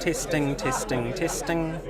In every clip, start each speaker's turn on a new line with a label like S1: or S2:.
S1: Testing, testing, testing.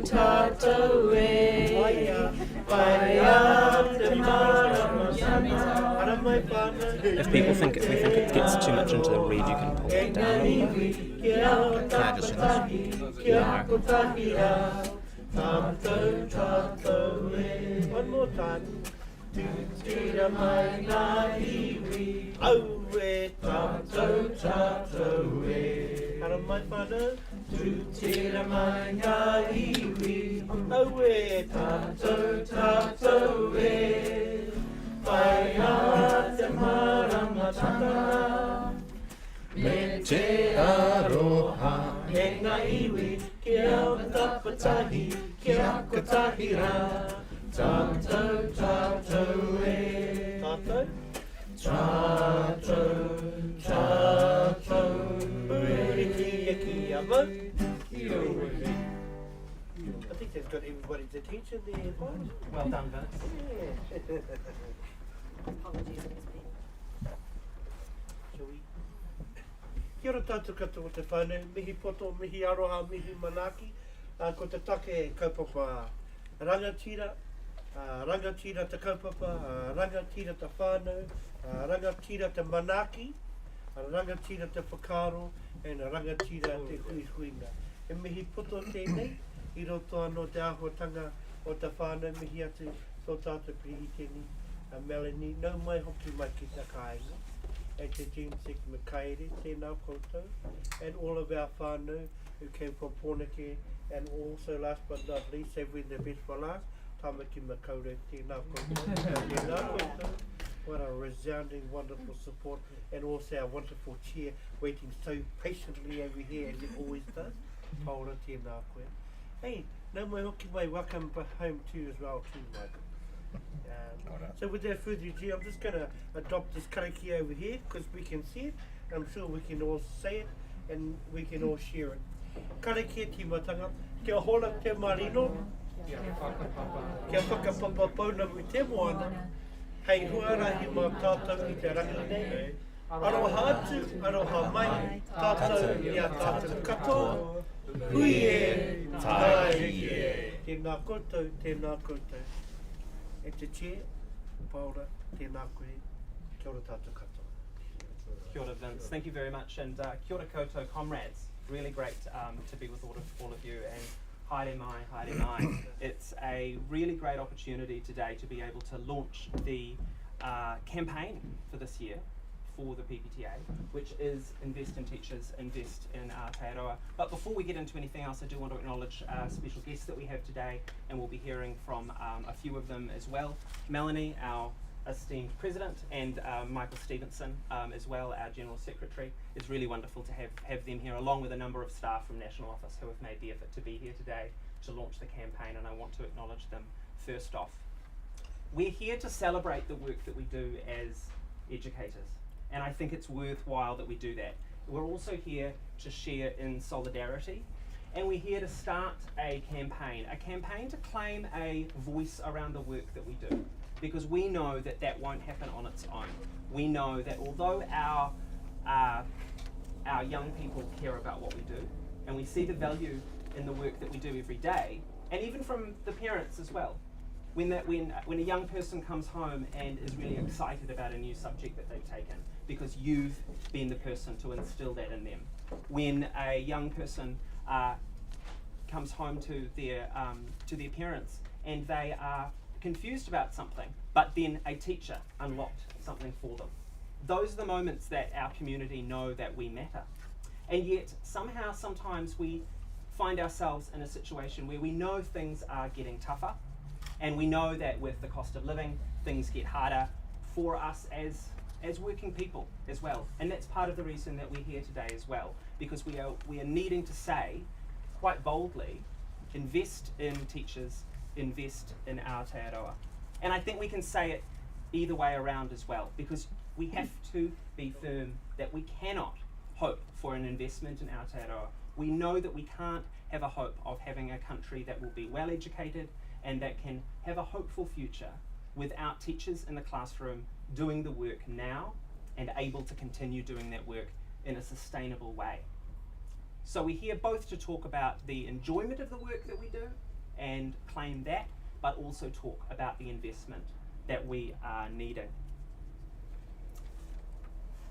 S2: Tātou e, pai a te marama sana. Ara mai whānau.
S1: If we think it gets too much into the read, you can pull it down a little bit.
S3: Can I just sing this?
S2: No. One more time. Tira mai ngā iwi, au e tātou tātou e. Ara mai whānau. Tira mai ngā iwi, au e tātou tātou e. Pai a te marama tātana, me te aroha. E ngā iwi, kia o tapatahi, kia kotahi rā. Tātou, tātou e. Tātou? Tātou, tātou e. Kia kia mo. Kia ora. I think they've got everybody's attention there.
S1: Well done, Vince.
S2: Yeah. Shall we? Kia ora tātou katoa te whānau. Mihi poto, mihi aroha, mihi manaki. Ko te take kaupapa rangatira. Rangatira te kaupapa, rangatira te whānau, rangatira te manaki, rangatira te whakaro, and rangatira te huihuinga. E mihi poto tēnei, I roto anō te āhuatanga o te whānau mihi atu tō tātou prihiteni, Melanie, nau mai hoki mai ki te kāinga, e te Jensek Makaere, tēnā koutou, and all of our whānau who came from Pōneke, and also last but not least, saving the best for last, Tamaki Makaure, tēnā koutou, tēnā koutou. What a resounding, wonderful support, and also our wonderful chair waiting so patiently over here as it always does. Paula, tēnā koe. Hey, nau mai hoki mai, welcome home to you as well too, Michael. So without further ado, I'm just going to adopt this kariki over here because we can see it. I'm sure we can all say it and we can all share it. Kariki e timatanga, kia hola te marino, kia whakapapa pauna mu te moana, hei huarahi mā tātou I te rangi nei. Aroha atu, aroha mai, tātou I a tātou katoa, hui e, tai e. Tēnā koutou, tēnā koutou. E te chair, Paula, tēnā koe, kia ora tātou katoa.
S1: Kia ora, Vince. Thank you very much, and kia ora koutou, comrades. Really great to be with all of you, and haere mai, haere mai. It's a really great opportunity today to be able to launch the campaign for this year for the PPTA, which is Invest in Teachers, Invest in Aotearoa. But before we get into anything else, I do want to acknowledge special guests that we have today, and we'll be hearing from a few of them as well. Melanie, our esteemed president, and Michael Stevenson as well, our general secretary. It's really wonderful to have them here, along with a number of staff from National Office who have made the effort to be here today to launch the campaign, and I want to acknowledge them first off. We're here to celebrate the work that we do as educators, and I think it's worthwhile that we do that. We're also here to share in solidarity, and we're here to start a campaign to claim a voice around the work that we do, because we know that that won't happen on its own. We know that although our young people care about what we do, and we see the value in the work that we do every day, and even from the parents as well, when a young person comes home and is really excited about a new subject that they've taken, because you've been the person to instill that in them. When a young person comes home to their parents and they are confused about something, but then a teacher unlocked something for them. Those are the moments that our community know that we matter. And yet, somehow, sometimes we find ourselves in a situation where we know things are getting tougher, and we know that with the cost of living, things get harder for us as working people as well. And that's part of the reason that we're here today as well, because we are needing to say, quite boldly, invest in teachers, invest in Aotearoa. And I think we can say it either way around as well, because we have to be firm that we cannot hope for an investment in Aotearoa. We know that we can't have a hope of having a country that will be well educated and that can have a hopeful future without teachers in the classroom doing the work now and able to continue doing that work in a sustainable way. So we're here both to talk about the enjoyment of the work that we do, and claim that, but also talk about the investment that we are needing.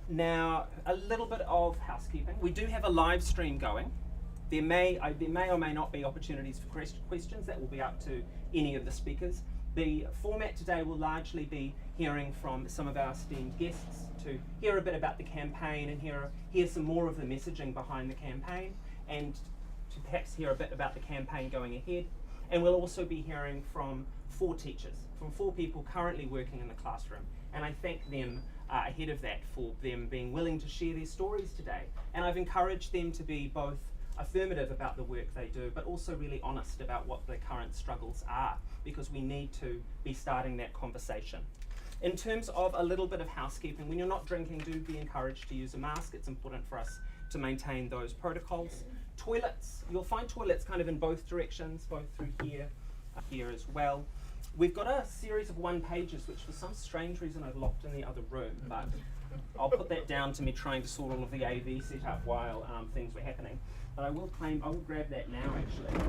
S1: Now, a little bit of housekeeping. We do have a live stream going. There may or may not be opportunities for questions. That will be up to any of the speakers. The format today will largely be hearing from some of our esteemed guests to hear a bit about the campaign and hear some more of the messaging behind the campaign, and to perhaps hear a bit about the campaign going ahead. And we'll also be hearing from 4 teachers, from 4 people currently working in the classroom. And I thank them ahead of that for them being willing to share their stories today. And I've encouraged them to be both affirmative about the work they do, but also really honest about what the current struggles are, because we need to be starting that conversation. In terms of a little bit of housekeeping, when you're not drinking, do be encouraged to use a mask. It's important for us to maintain those protocols. Toilets, you'll find toilets kind of in both directions, both through here as well. We've got a series of 1-pagers, which for some strange reason I've locked in the other room, but I'll put that down to me trying to sort all of the AV setup while things were happening. But I will grab that now actually.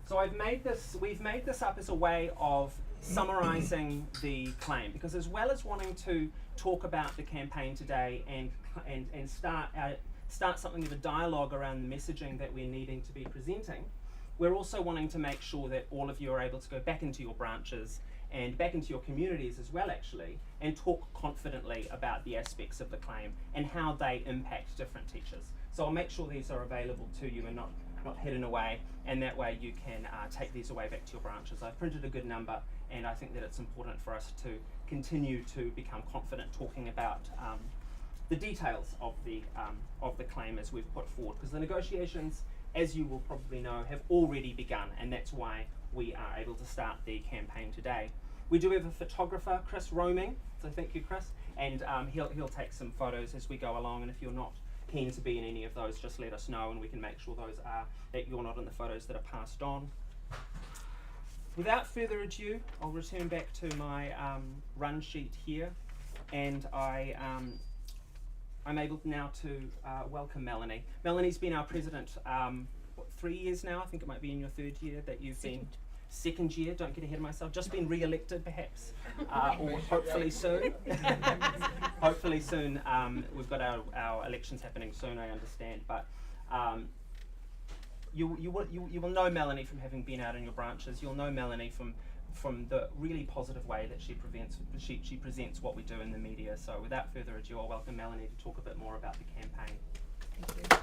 S1: So we've made this up as a way of summarising the claim, because as well as wanting to talk about the campaign today and start something of a dialogue around the messaging that we're needing to be presenting, we're also wanting to make sure that all of you are able to go back into your branches and back into your communities as well, actually, and talk confidently about the aspects of the claim and how they impact different teachers. So I'll make sure these are available to you and not hidden away, and that way you can take these away back to your branches. I've printed a good number, and I think that it's important for us to continue to become confident talking about the details of the claim as we've put forward, because the negotiations, as you will probably know, have already begun, and that's why we are able to start the campaign today. We do have a photographer, Chris, roaming, so thank you, Chris, and he'll take some photos as we go along, and if you're not keen to be in any of those, just let us know and we can make sure that you're not in the photos that are passed on. Without further ado, I'll return back to my run sheet here, and I'm able now to welcome Melanie. Melanie's been our president 3 years now. I think it might be in your 3rd year that you've been. Second year, don't get ahead of myself, just been re-elected perhaps, or hopefully soon. Hopefully soon. We've got our elections happening soon, I understand, but you will know Melanie from having been out in your branches. You'll know Melanie from the really positive way that she presents what we do in the media. So without further ado, I'll welcome Melanie to talk a bit more about the campaign.
S4: Thank you.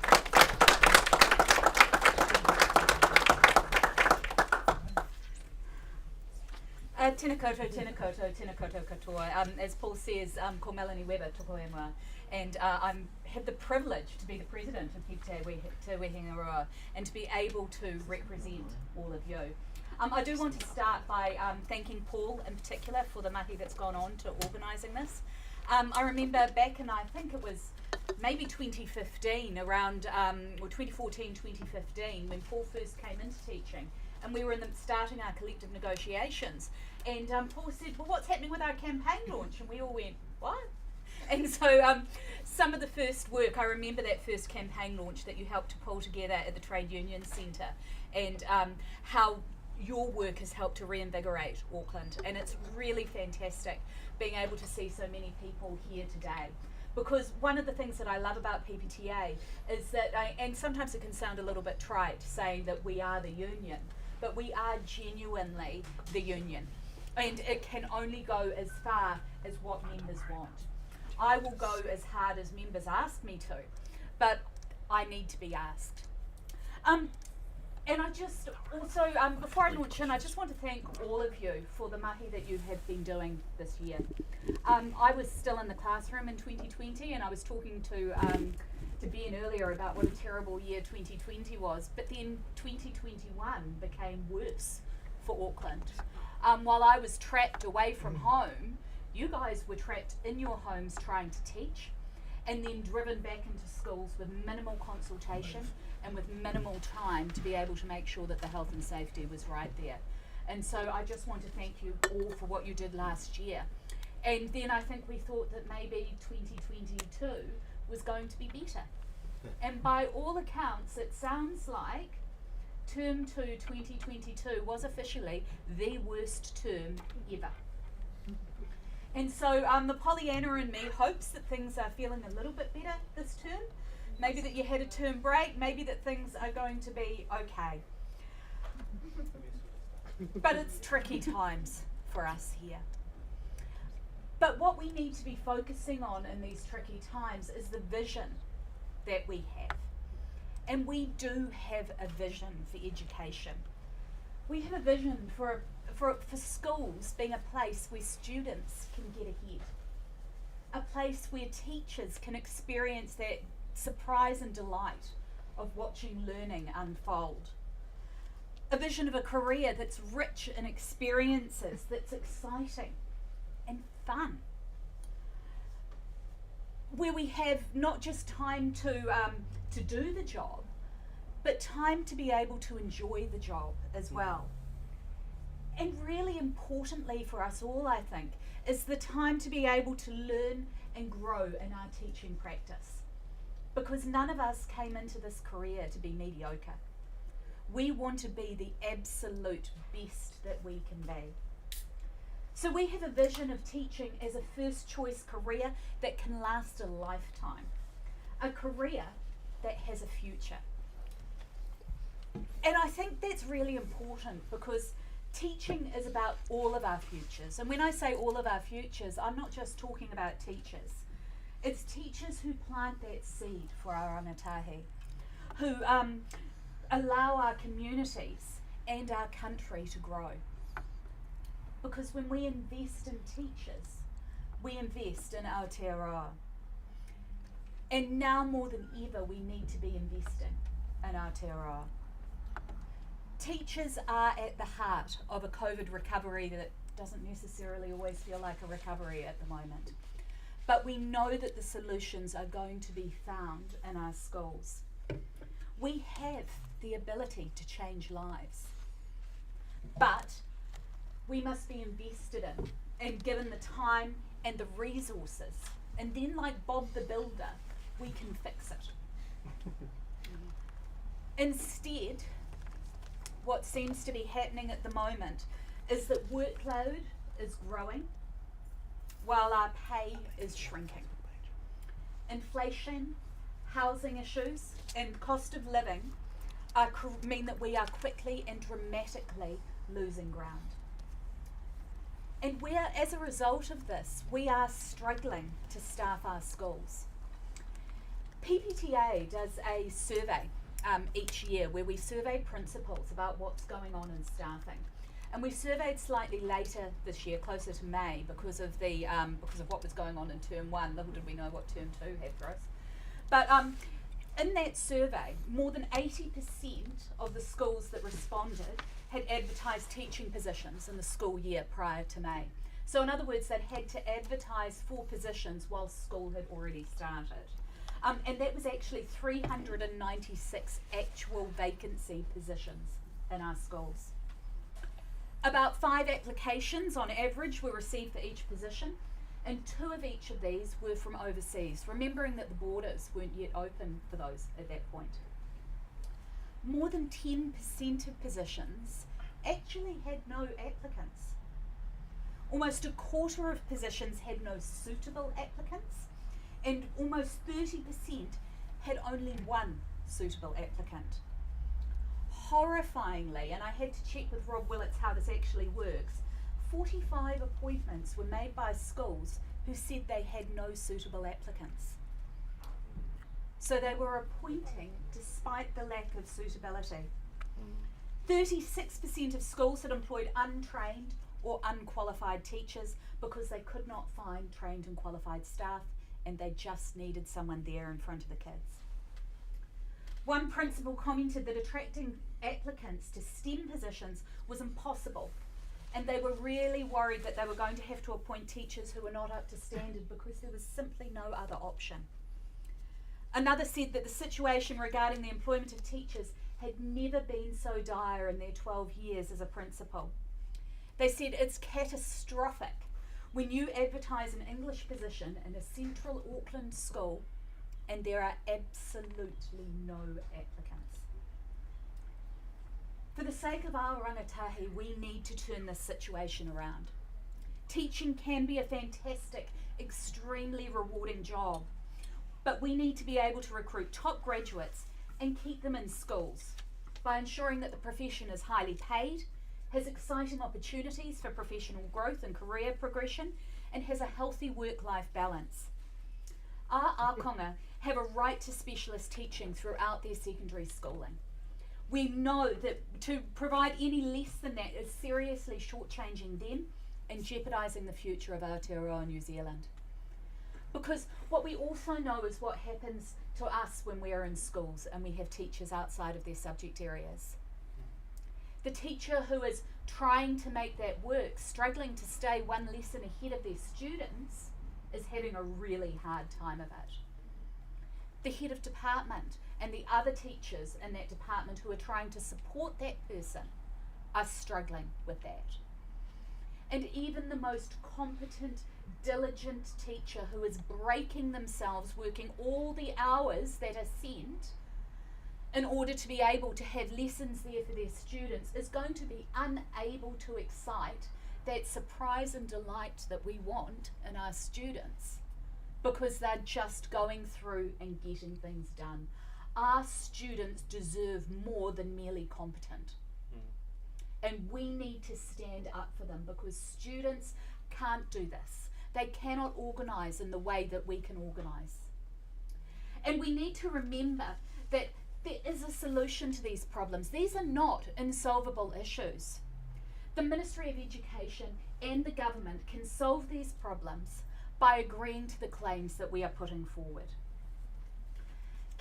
S4: Tēnā koutou katoa. As Paul says, ko Melanie Weber, toko ingoa, and I have the privilege to be the president of PPTA Te Wehengaroa and to be able to represent all of you. I do want to start by thanking Paul in particular for the mahi that's gone on to organising this. I remember back in, I think it was maybe 2015, around, or 2014, 2015, when Paul first came into teaching, and we were starting our collective negotiations, and Paul said, well, what's happening with our campaign launch? And we all went, what? And so some of the first work, I remember that first campaign launch that you helped to pull together at the Trade Union Centre, and how your work has helped to reinvigorate Auckland, and it's really fantastic being able to see so many people here today. Because one of the things that I love about PPTA is that, and sometimes it can sound a little bit trite saying that we are the union, but we are genuinely the union. And it can only go as far as what members want. I will go as hard as members ask me to, but I need to be asked. And I just also, before I launch in, I just want to thank all of you for the mahi that you have been doing this year. I was still in the classroom in 2020, and I was talking to Ben earlier about what a terrible year 2020 was, but then 2021 became worse for Auckland. While I was trapped away from home, you guys were trapped in your homes trying to teach, and then driven back into schools with minimal consultation and with minimal time to be able to make sure that the health and safety was right there. And so I just want to thank you all for what you did last year. And then I think we thought that maybe 2022 was going to be better. And by all accounts, it sounds like term 2 2022 was officially the worst term ever. And so the Pollyanna in me hopes that things are feeling a little bit better this term. Maybe that you had a term break, maybe that things are going to be okay. But it's tricky times for us here. But what we need to be focusing on in these tricky times is the vision that we have. And we do have a vision for education. We have a vision for schools being a place where students can get ahead. A place where teachers can experience that surprise and delight of watching learning unfold. A vision of a career that's rich in experiences, that's exciting and fun. Where we have not just time to do the job, but time to be able to enjoy the job as well. And really importantly for us all, I think, is the time to be able to learn and grow in our teaching practice. Because none of us came into this career to be mediocre. We want to be the absolute best that we can be. So we have a vision of teaching as a first choice career that can last a lifetime. A career that has a future. And I think that's really important because teaching is about all of our futures. And when I say all of our futures, I'm not just talking about teachers. It's teachers who plant that seed for our rangatahi, who allow our communities and our country to grow. Because when we invest in teachers, we invest in Aotearoa. And now more than ever, we need to be investing in Aotearoa. Teachers are at the heart of a COVID recovery that doesn't necessarily always feel like a recovery at the moment. But we know that the solutions are going to be found in our schools. We have the ability to change lives. But we must be invested in and given the time and the resources. And then, like Bob the Builder, we can fix it. Instead, what seems to be happening at the moment is that workload is growing while our pay is shrinking. Inflation, housing issues, and cost of living mean that we are quickly and dramatically losing ground. And as a result of this, we are struggling to staff our schools. PPTA does a survey each year where we survey principals about what's going on in staffing. And we surveyed slightly later this year, closer to May, because of what was going on in term 1. Little did we know what term 2 had for us. But in that survey, more than 80% of the schools that responded had advertised teaching positions in the school year prior to May. So in other words, they'd had to advertise for positions while school had already started. And that was actually 396 actual vacancy positions in our schools. About 5 applications on average were received for each position, and 2 of each of these were from overseas, remembering that the borders weren't yet open for those at that point. More than 10% of positions actually had no applicants. Almost a quarter of positions had no suitable applicants, and almost 30% had only 1 suitable applicant. Horrifyingly, and I had to check with Rob Willits how this actually works, 45 appointments were made by schools who said they had no suitable applicants. So they were appointing despite the lack of suitability. 36% of schools had employed untrained or unqualified teachers because they could not find trained and qualified staff, and they just needed someone there in front of the kids. One principal commented that attracting applicants to STEM positions was impossible, and they were really worried that they were going to have to appoint teachers who were not up to standard because there was simply no other option. Another said that the situation regarding the employment of teachers had never been so dire in their 12 years as a principal. They said it's catastrophic when you advertise an English position in a central Auckland school and there are absolutely no applicants. For the sake of our rangatahi, we need to turn this situation around. Teaching can be a fantastic, extremely rewarding job, but we need to be able to recruit top graduates and keep them in schools by ensuring that the profession is highly paid, has exciting opportunities for professional growth and career progression, and has a healthy work-life balance. Our ākonga have a right to specialist teaching throughout their secondary schooling. We know that to provide any less than that is seriously shortchanging them and jeopardising the future of Aotearoa New Zealand. Because what we also know is what happens to us when we are in schools and we have teachers outside of their subject areas. The teacher who is trying to make that work, struggling to stay one lesson ahead of their students, is having a really hard time of it. The head of department and the other teachers in that department who are trying to support that person are struggling with that. And even the most competent, diligent teacher who is breaking themselves, working all the hours that are sent in order to be able to have lessons there for their students, is going to be unable to excite that surprise and delight that we want in our students, because they're just going through and getting things done. Our students deserve more than merely competent. And we need to stand up for them, because students can't do this. They cannot organise in the way that we can organise. And we need to remember that there is a solution to these problems. These are not insolvable issues. The Ministry of Education and the government can solve these problems by agreeing to the claims that we are putting forward.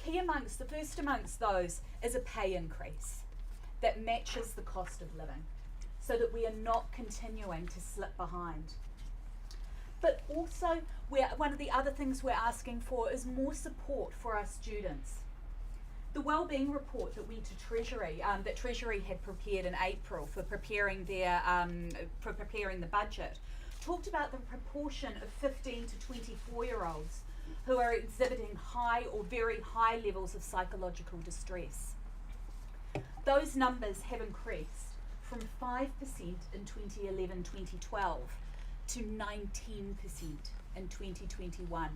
S4: The first amongst those is a pay increase that matches the cost of living, so that we are not continuing to slip behind. But also, one of the other things we're asking for is more support for our students. The wellbeing report that went to Treasury, that Treasury had prepared in April for preparing the budget, talked about the proportion of 15 to 24-year-olds who are exhibiting high or very high levels of psychological distress. Those numbers have increased from 5% in 2011-2012 to 19% in 2021-2022.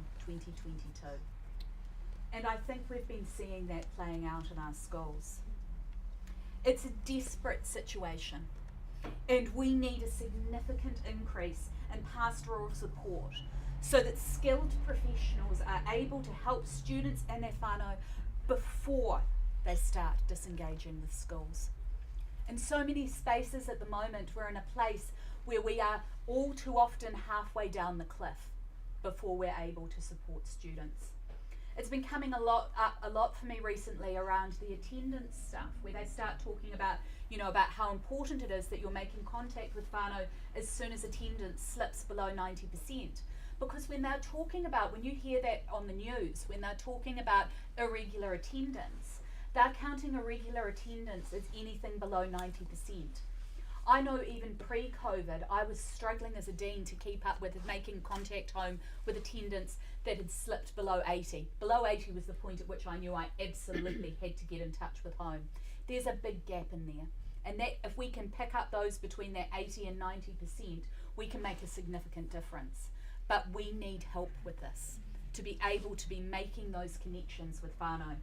S4: And I think we've been seeing that playing out in our schools. It's a desperate situation, and we need a significant increase in pastoral support so that skilled professionals are able to help students and their whānau before they start disengaging with schools. In so many spaces at the moment, we're in a place where we are all too often halfway down the cliff before we're able to support students. It's been coming a lot for me recently around the attendance stuff, where they start talking about, about how important it is that you're making contact with whānau as soon as attendance slips below 90%. Because when they're talking about, when you hear that on the news, when they're talking about irregular attendance, they're counting irregular attendance as anything below 90%. I know even pre-COVID, I was struggling as a dean to keep up with making contact home with attendance that had slipped below 80. Below 80 was the point at which I knew I absolutely had to get in touch with home. There's a big gap in there. And that if we can pick up those between that 80 and 90%, we can make a significant difference. But we need help with this, to be able to be making those connections with whānau.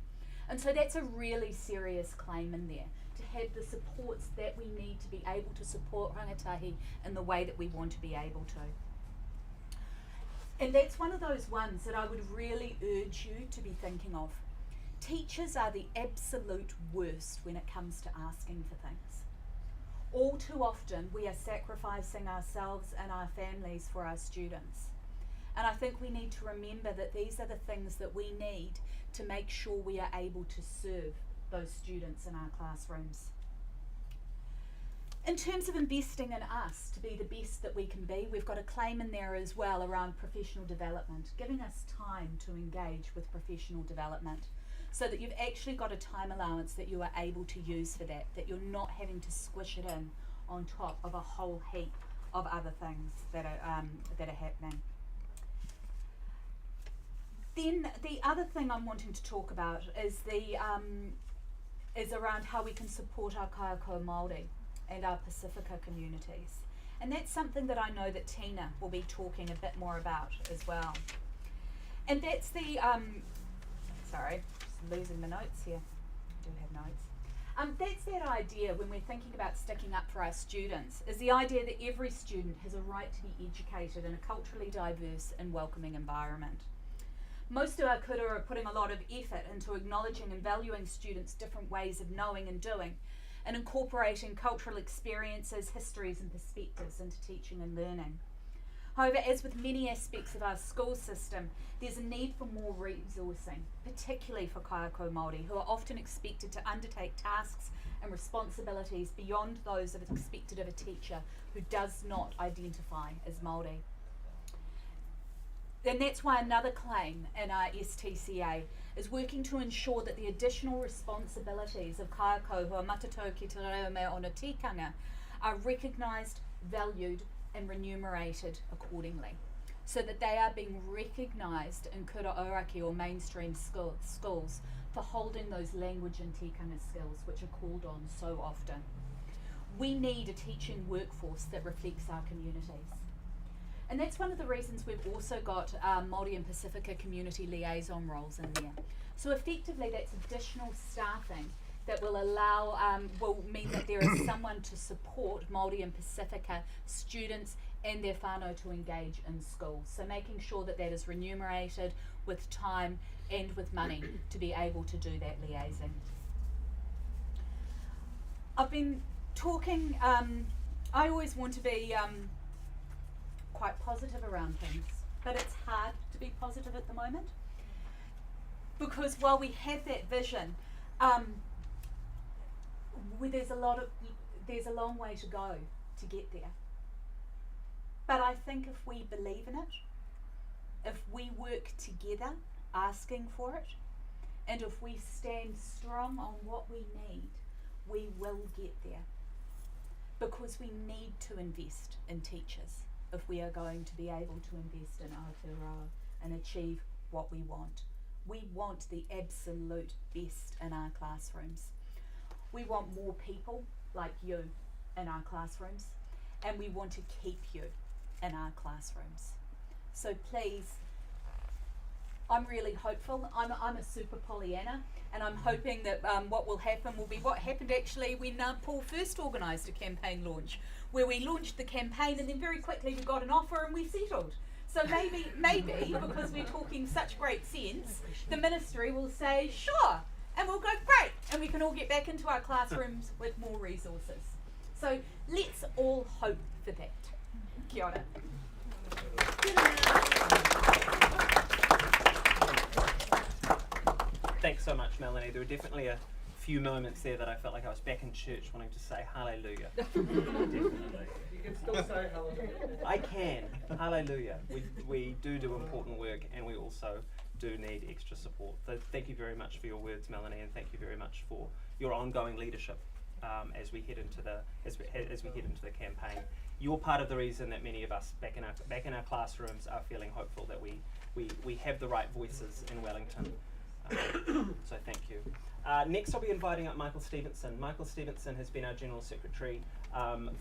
S4: And so that's a really serious claim in there, to have the supports that we need to be able to support rangatahi in the way that we want to be able to. And that's one of those ones that I would really urge you to be thinking of. Teachers are the absolute worst when it comes to asking for things. All too often we are sacrificing ourselves and our families for our students. And I think we need to remember that these are the things that we need to make sure we are able to serve those students in our classrooms. In terms of investing in us to be the best that we can be, we've got a claim in there as well around professional development, giving us time to engage with professional development so that you've actually got a time allowance that you are able to use for that, that you're not having to squish it in on top of a whole heap of other things that are happening. Then the other thing I'm wanting to talk about is the is around how we can support our kaiako Māori and our Pacifica communities. And that's something that I know that Tina will be talking a bit more about as well. And that's the, sorry, just losing my notes here. I do have notes. That's that idea when we're thinking about sticking up for our students, is the idea that every student has a right to be educated in a culturally diverse and welcoming environment. Most of our kura are putting a lot of effort into acknowledging and valuing students' different ways of knowing and doing, and incorporating cultural experiences, histories and perspectives into teaching and learning. However, as with many aspects of our school system, there's a need for more resourcing, particularly for kaiako Māori, who are often expected to undertake tasks and responsibilities beyond those that are expected of a teacher who does not identify as Māori. And that's why another claim in our STCA is working to ensure that the additional responsibilities of kaiako who are matatau ki te reo mea o na tikanga are recognised, valued and remunerated accordingly, so that they are being recognised in kura auraki or mainstream schools for holding those language and tikanga skills which are called on so often. We need a teaching workforce that reflects our communities. And that's one of the reasons we've also got Māori and Pacifica community liaison roles in there. So effectively that's additional staffing that will allow, will mean that there is someone to support Māori and Pacifica students and their whānau to engage in schools. So making sure that that is remunerated with time and with money to be able to do that liaising. I've been talking, I always want to be quite positive around things, but it's hard to be positive at the moment, because while we have that vision, there's a long way to go to get there. But I think if we believe in it, if we work together asking for it, and if we stand strong on what we need, we will get there. Because we need to invest in teachers if we are going to be able to invest in Aotearoa and achieve what we want. We want the absolute best in our classrooms. We want more people like you in our classrooms, and we want to keep you in our classrooms. So please, I'm really hopeful. I'm a super Pollyanna, and I'm hoping that what will happen will be what happened actually when Paul first organised a campaign launch, where we launched the campaign and then very quickly we got an offer and we settled. So maybe because we're talking such great sense, the ministry will say sure, and we'll go great, and we can all get back into our classrooms with more resources. So let's all hope for that. Kia ora.
S1: Thanks so much, Melanie. There were definitely a few moments there that I felt like I was back in church wanting to say hallelujah. Definitely.
S2: You can still say hallelujah.
S1: I can. Hallelujah. We do important work, and we also do need extra support. So thank you very much for your words, Melanie, and thank you very much for your ongoing leadership as we head into the campaign. You're part of the reason that many of us back in our classrooms are feeling hopeful that we have the right voices in Wellington. So thank you. Next I'll be inviting up Michael Stevenson. Michael Stevenson has been our General Secretary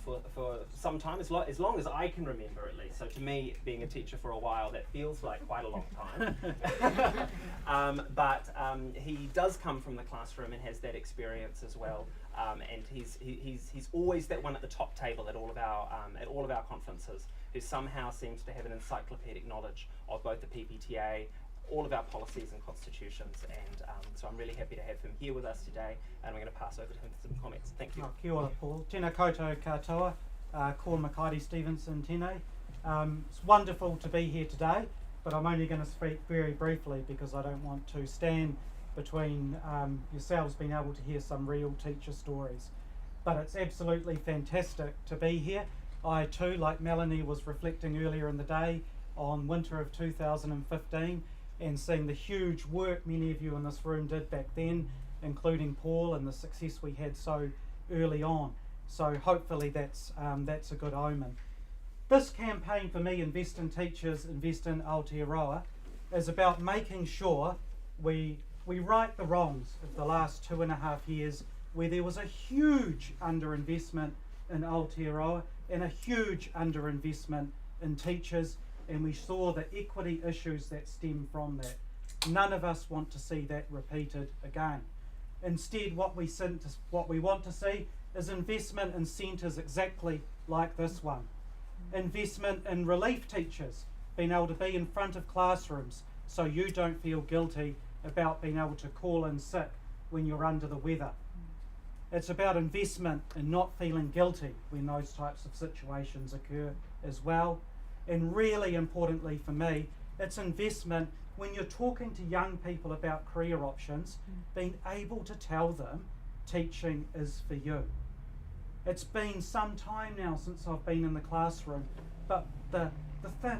S1: for some time, as long as I can remember at least. So to me, being a teacher for a while, that feels like quite a long time. But he does come from the classroom and has that experience as well. And he's always that one at the top table at all of our conferences, who somehow seems to have an encyclopedic knowledge of both the PPTA, all of our policies and constitutions, and so I'm really happy to have him here with us today, and I'm going to pass over to him for some comments. Thank you.
S5: Kia ora, Paul. Tēnā koutou katoa, ko Makairi Stevenson tēnei. It's wonderful to be here today, but I'm only going to speak very briefly because I don't want to stand between yourselves being able to hear some real teacher stories. But it's absolutely fantastic to be here. I too, like Melanie, was reflecting earlier in the day on winter of 2015 and seeing the huge work many of you in this room did back then, including Paul, and the success we had so early on. So hopefully that's a good omen. This campaign for me, Invest in Teachers, Invest in Aotearoa, is about making sure we we right the wrongs of the last 2.5 years where there was a huge underinvestment in Aotearoa and a huge underinvestment in teachers, and we saw the equity issues that stem from that. None of us want to see that repeated again. Instead, what we want to see is investment in centres exactly like this one. Investment in relief teachers, being able to be in front of classrooms so you don't feel guilty about being able to call in sick when you're under the weather. It's about investment in not feeling guilty when those types of situations occur as well. And really importantly for me, it's investment when you're talking to young people about career options, being able to tell them teaching is for you. It's been some time now since I've been in the classroom, but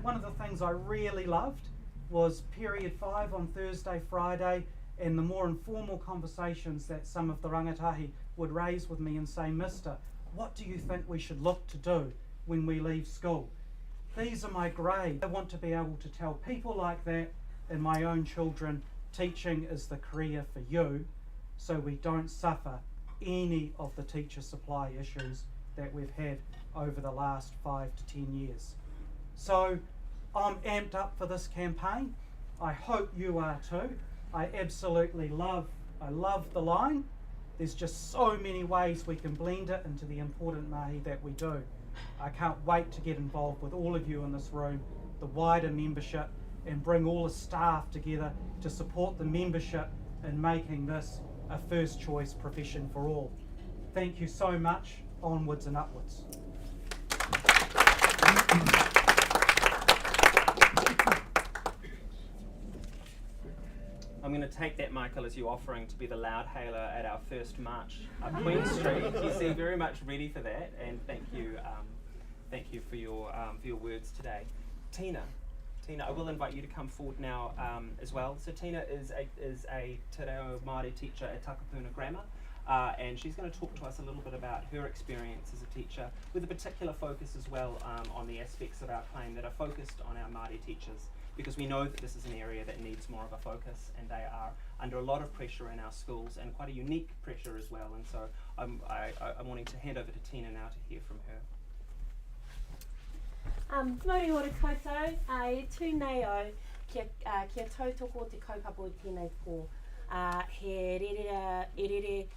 S5: one of the things I really loved was period 5 on Thursday, Friday, and the more informal conversations that some of the rangatahi would raise with me and say, Mister, what do you think we should look to do when we leave school? These are my grades. I want to be able to tell people like that and my own children, teaching is the career for you, so we don't suffer any of the teacher supply issues that we've had over the last 5 to 10 years. So I'm amped up for this campaign. I hope you are too. I absolutely love the line. There's just so many ways we can blend it into the important mahi that we do. I can't wait to get involved with all of you in this room, the wider membership, and bring all the staff together to support the membership in making this a first choice profession for all. Thank you so much. Onwards and upwards.
S1: I'm going to take that, Michael, as you offering to be the loud hailer at our first march up Queen Street. You seem very much ready for that, and thank you for your words today. Tina, I will invite you to come forward now as well. So Tina is a Te Reo Māori teacher at Takapuna Grammar, and she's going to talk to us a little bit about her experience as a teacher, with a particular focus as well on the aspects of our claim that are focused on our Māori teachers, because we know that this is an area that needs more of a focus, and they are under a lot of pressure in our schools, and quite a unique pressure as well. And so I'm wanting to hand over to Tina now to hear from her.
S6: Mauri ora koutou, e tūnei au kia tautoko o te kaupapa o tēnei pō. He rere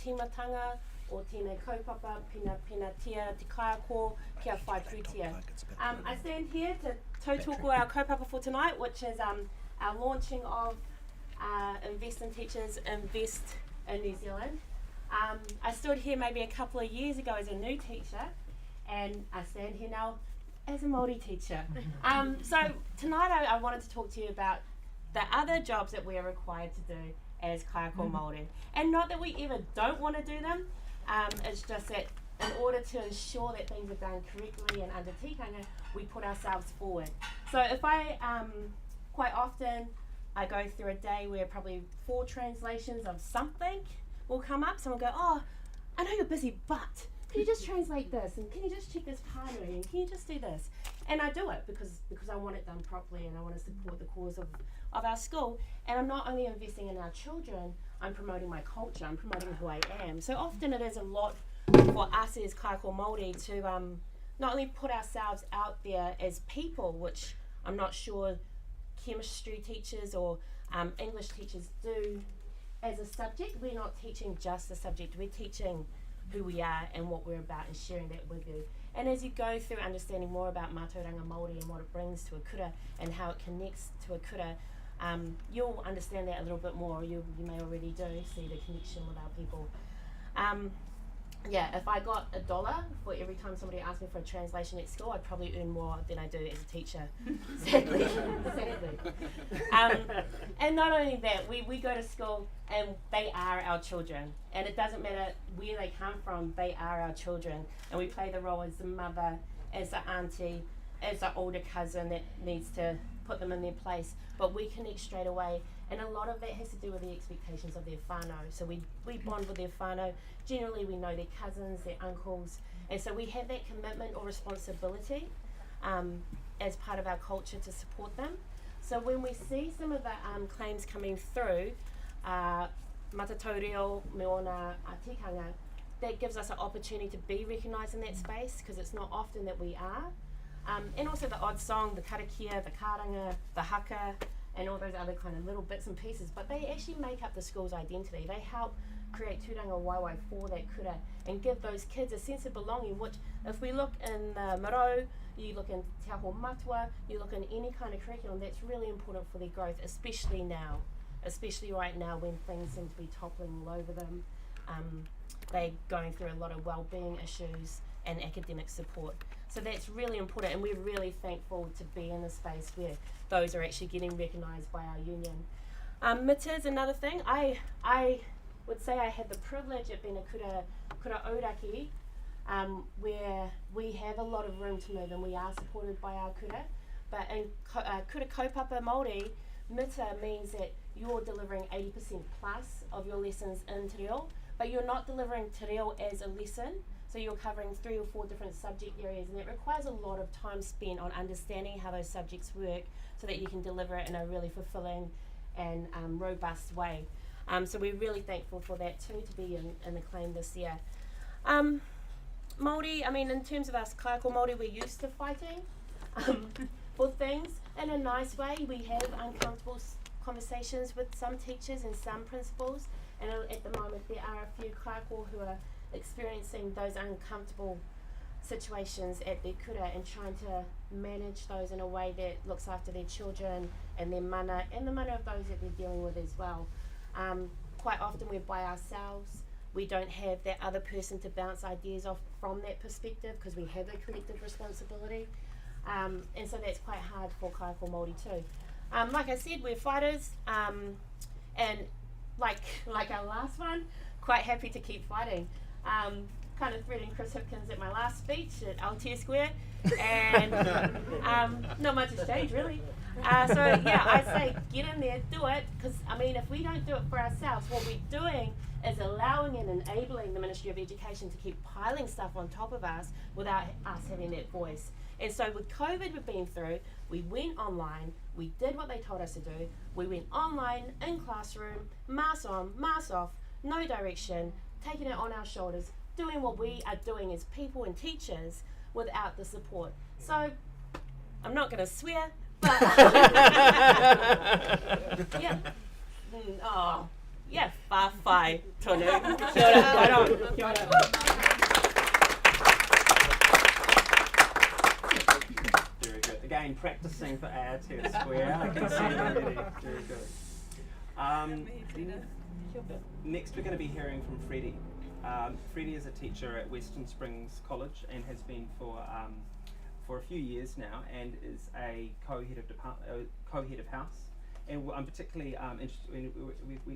S6: timatanga o tēnei kaupapa, pina tia te kaiako, kia whai pūtia. I stand here to tautoko our kaupapa for tonight, which is our launching of Invest in Teachers, Invest in New Zealand. I stood here maybe a couple of years ago as a new teacher, and I stand here now as a Māori teacher. So tonight I wanted to talk to you about the other jobs that we are required to do as kaiako Māori. And not that we ever don't want to do them, it's just that in order to ensure that things are done correctly and under tikanga, we put ourselves forward. So if quite often I go through a day where probably 4 translations of something will come up. Someone will go, oh, I know you're busy, but can you just translate this, and can you just check this primary, and can you just do this? And I do it because I want it done properly, and I want to support the cause of our school. And I'm not only investing in our children, I'm promoting my culture, I'm promoting who I am. So often it is a lot for us as kaiako Māori to not only put ourselves out there as people, which I'm not sure chemistry teachers or English teachers do as a subject. We're not teaching just the subject, we're teaching who we are and what we're about and sharing that with you. And as you go through understanding more about mātauranga Māori and what it brings to a kura and how it connects to a kura, you'll understand that a little bit more. You may already do see the connection with our people. If I got $1 for every time somebody asked me for a translation at school, I'd probably earn more than I do as a teacher, sadly. And not only that, we go to school and they are our children. And it doesn't matter where they come from, they are our children. And we play the role as the mother, as the auntie, as the older cousin that needs to put them in their place. But we connect straight away. And a lot of that has to do with the expectations of their whānau. So we bond with their whānau. Generally we know their cousins, their uncles, and so we have that commitment or responsibility as part of our culture to support them. So when we see some of the claims coming through, matatau reo me ona tikanga, that gives us an opportunity to be recognised in that space, because it's not often that we are. And also the odd song, the karakia, the karanga, the haka, and all those other kind of little bits and pieces, but they actually make up the school's identity. They help create tūranga waiwai for that kura and give those kids a sense of belonging, which if we look in Maro, you look in Te Aho Matua, you look in any kind of curriculum, that's really important for their growth, especially now, especially right now when things seem to be toppling all over them. They're going through a lot of well-being issues and academic support. So that's really important, and we're really thankful to be in a space where those are actually getting recognised by our union. Mita is another thing. I would say I had the privilege of being a kura auraki, where we have a lot of room to move and we are supported by our kura. But in kura kaupapa Māori, Mita means that you're delivering 80% plus of your lessons in te reo, but you're not delivering te reo as a lesson. So you're covering 3 or 4 different subject areas, and it requires a lot of time spent on understanding how those subjects work so that you can deliver it in a really fulfilling and robust way. So we're really thankful for that too, to be in Acclaim this year. Māori, I mean, in terms of us kaiko Māori, we're used to fighting for things in a nice way. We have uncomfortable conversations with some teachers and some principals, and at the moment there are a few kaiko who are experiencing those uncomfortable situations at their kura and trying to manage those in a way that looks after their children and their mana and the mana of those that they're dealing with as well. Quite often we're by ourselves. We don't have that other person to bounce ideas off from that perspective, because we have a collective responsibility, and so that's quite hard for kaiko Māori too. Like I said, we're fighters, and like our last one, quite happy to keep fighting. Kind of threading Chris Hipkins at my last speech at Aotea Square, and not much has changed really. So yeah, I say get in there, do it, because I mean, if we don't do it for ourselves, what we're doing is allowing and enabling the Ministry of Education to keep piling stuff on top of us without us having that voice. And so with COVID we've been through, we went online, we did what they told us to do, we went online, in classroom, mask on, mask off, no direction, taking it on our shoulders, doing what we are doing as people and teachers without the support. So, I'm not going to swear, but yeah. Oh, yeah, whawhai tonu. Kia ora, right on. Kia ora.
S1: Very good. Again, practicing for Aotea Square. I can see you already. Very good. Next we're going to be hearing from Freddie. Freddie is a teacher at Western Springs College and has been for a few years now, and is a co-head of house. And I'm particularly interested.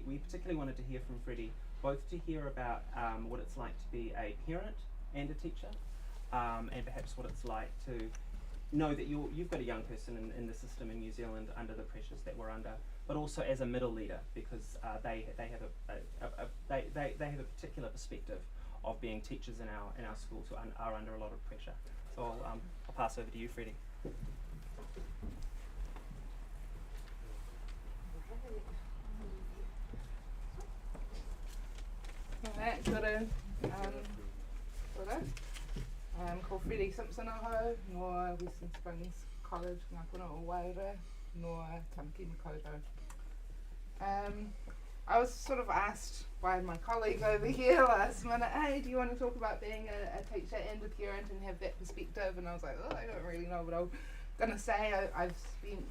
S1: We particularly wanted to hear from Freddie, both to hear about what it's like to be a parent and a teacher, and perhaps what it's like to know that you've got a young person in the system in New Zealand under the pressures that we're under, but also as a middle leader, because they have a particular perspective of being teachers in our schools who are under a lot of pressure. So I'll pass over to you, Freddie.
S7: Alright, kia ora. I'm called Freddie Simpson aho, no Western Springs College, ngā kura o Waira, no Tamaki Makoto. I was sort of asked by my colleague over here last minute, hey, do you want to talk about being a teacher and a parent and have that perspective? And I was like, oh, I don't really know what I'm going to say. I've spent,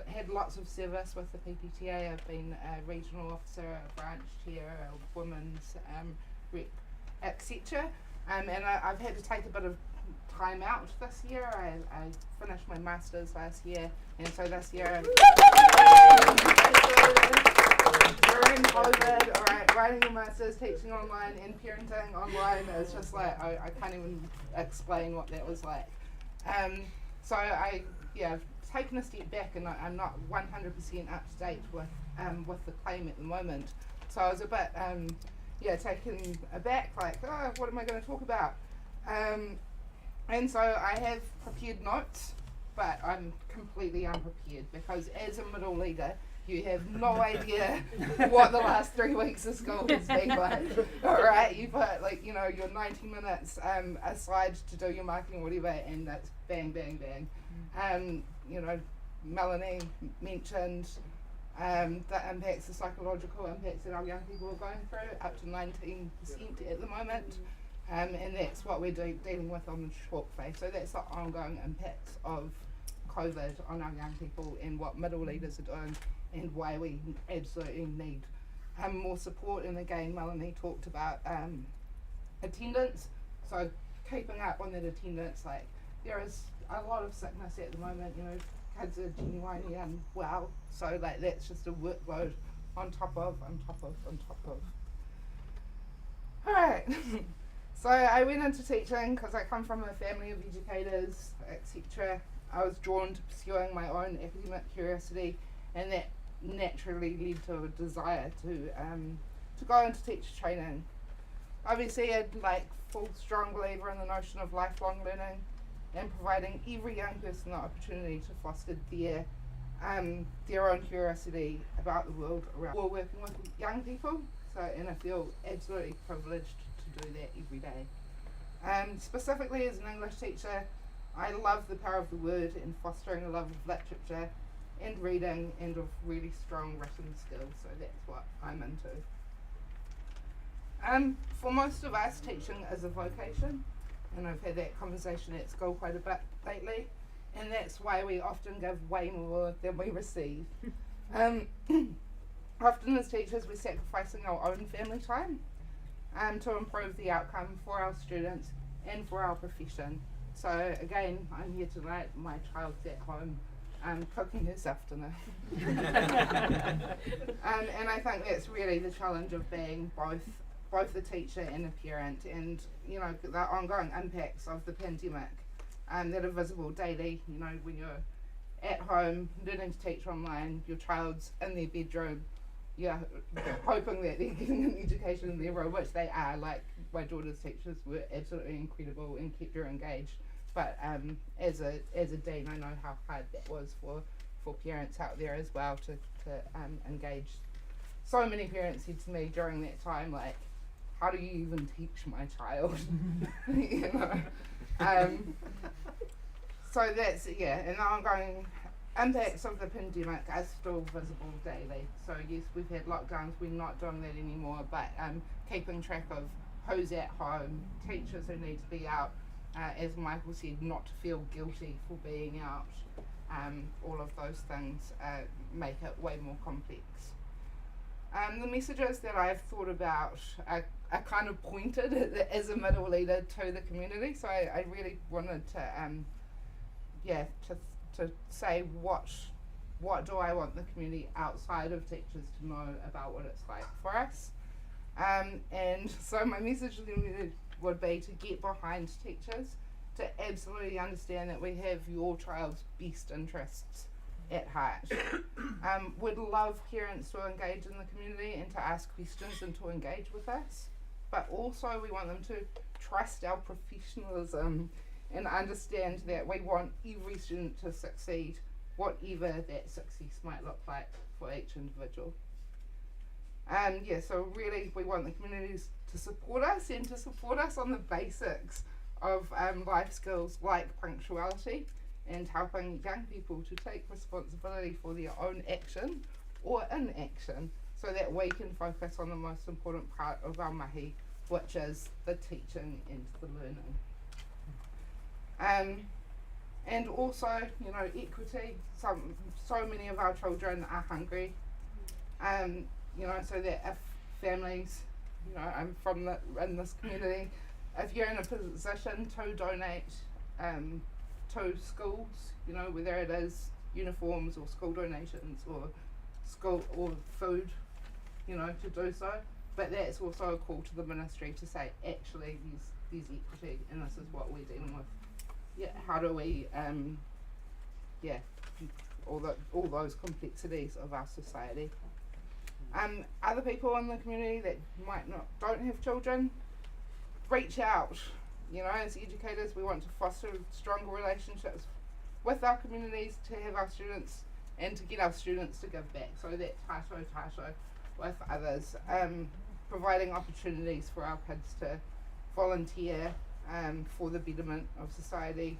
S7: had lots of service with the PPTA. I've been a regional officer, a branch chair, a women's rep, etc. And I've had to take a bit of time out this year. I finished my masters last year, and so this year during COVID, alright, writing a masters, teaching online and parenting online is just like, I can't even explain what that was like. So I've taken a step back, and I'm not 100% up to date with the claim at the moment. So I was a bit taken aback, like, oh, what am I going to talk about? And so I have prepared notes, but I'm completely unprepared, because as a middle leader, You have no idea what the last 3 weeks of school has been like. Alright, you put like, you know, your 90 minutes aside to do your marketing or whatever, and that's bang, bang, bang. You know, Melanie mentioned the impacts, the psychological impacts that our young people are going through, up to 19% at the moment. And that's what we're dealing with on the short phase. So that's the ongoing impacts of COVID on our young people and what middle leaders are doing and why we absolutely need more support. And again, Melanie talked about attendance. So keeping up on that attendance, like there is a lot of sickness at the moment, you know, kids are genuinely unwell. So like that's just a workload on top of. Alright. So I went into teaching because I come from a family of educators, etc. I was drawn to pursuing my own academic curiosity, and that naturally led to a desire to go into teacher training. Obviously, I'd like full strong believer in the notion of lifelong learning and providing every young person the opportunity to foster their own curiosity about the world around. We're working with young people, and I feel absolutely privileged to do that every day. Specifically as an English teacher, I love the power of the word and fostering a love of literature and reading and of really strong written skills, so that's what I'm into. For most of us, teaching is a vocation, and I've had that conversation at school quite a bit lately, and that's why we often give way more than we receive. Often as teachers we're sacrificing our own family time to improve the outcome for our students and for our profession. So again, I'm here tonight, my child's at home cooking herself dinner. And I think that's really the challenge of being both a teacher and a parent, and you know, the ongoing impacts of the pandemic that are visible daily. You know, when you're at home learning to teach online, your child's in their bedroom, you're hoping that they're getting an education in their room, which they are. Like my daughter's teachers were absolutely incredible and kept her engaged. But as a dean, I know how hard that was for parents out there as well to engage. So many parents said to me during that time, like, how do you even teach my child? You know. So that's and the ongoing impacts of the pandemic are still visible daily. So yes, we've had lockdowns, we're not doing that anymore, but keeping track of who's at home, teachers who need to be out, as Michael said, not to feel guilty for being out, all of those things make it way more complex. The messages that I've thought about are kind of pointed as a middle leader to the community, so I really wanted to say what do I want the community outside of teachers to know about what it's like for us. And so my message to them would be to get behind teachers, to absolutely understand that we have your child's best interests at heart. Would love parents to engage in the community and to ask questions and to engage with us, but also we want them to trust our professionalism and understand that we want every student to succeed, whatever that success might look like for each individual. So really we want the communities to support us and to support us on the basics of life skills like punctuality and helping young people to take responsibility for their own action or inaction, so that we can focus on the most important part of our mahi, which is the teaching and the learning. And also, you know, equity. So many of our children are hungry, you know, so that if families, you know, I'm from in this community, if you're in a position to donate to schools, you know, whether it is uniforms or school donations or school or food, you know, to do so, but that's also a call to the ministry to say, actually, there's equity and this is what we're dealing with. How do we, all those complexities of our society. Other people in the community that don't have children, reach out. You know, as educators, we want to foster stronger relationships with our communities, to have our students and to get our students to give back. So that tato with others, providing opportunities for our kids to volunteer for the betterment of society,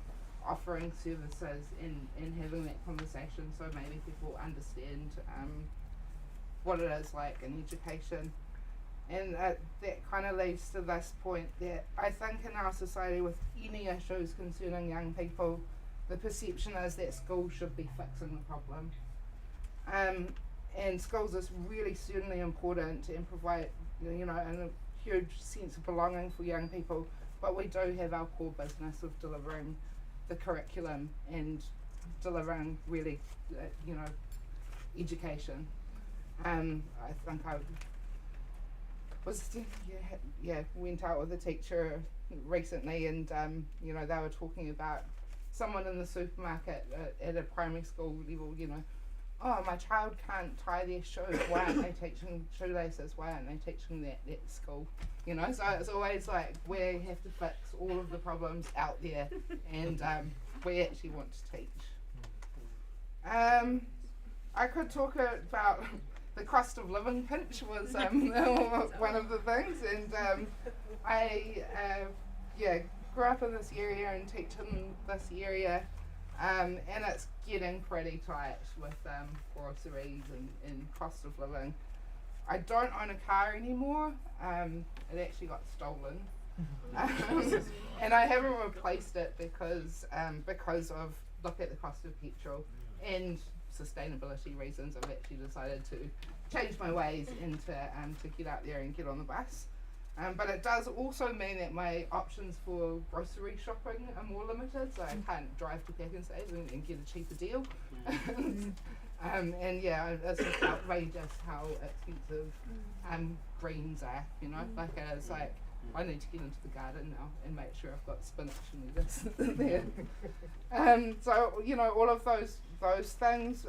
S7: offering services and having that conversation so maybe people understand what it is like in education. And that kind of leads to this point that I think in our society with any issues concerning young people, the perception is that schools should be fixing the problem. And schools is really certainly important and provide, you know, a huge sense of belonging for young people, but we do have our core business of delivering the curriculum and delivering really, you know, education. I think I was, went out with a teacher recently and, you know, they were talking about someone in the supermarket at a primary school level, you know, oh, my child can't tie their shoes, why aren't they teaching shoelaces, why aren't they teaching that at school? You know, so it's always like we have to fix all of the problems out there and we actually want to teach. I could talk about the cost of living pinch was one of the things, and I grew up in this area and teach in this area, and it's getting pretty tight with groceries and cost of living. I don't own a car anymore. It actually got stolen, and I haven't replaced it because of look at the cost of petrol and sustainability reasons. I've actually decided to change my ways and to get out there and get on the bus. But it does also mean that my options for grocery shopping are more limited, so I can't drive to Pack and Save and get a cheaper deal. And yeah, it's just outrageous how expensive greens are, you know, like it's like I need to get into the garden now and make sure I've got spinach and lettuce there. So, you know, all of those things,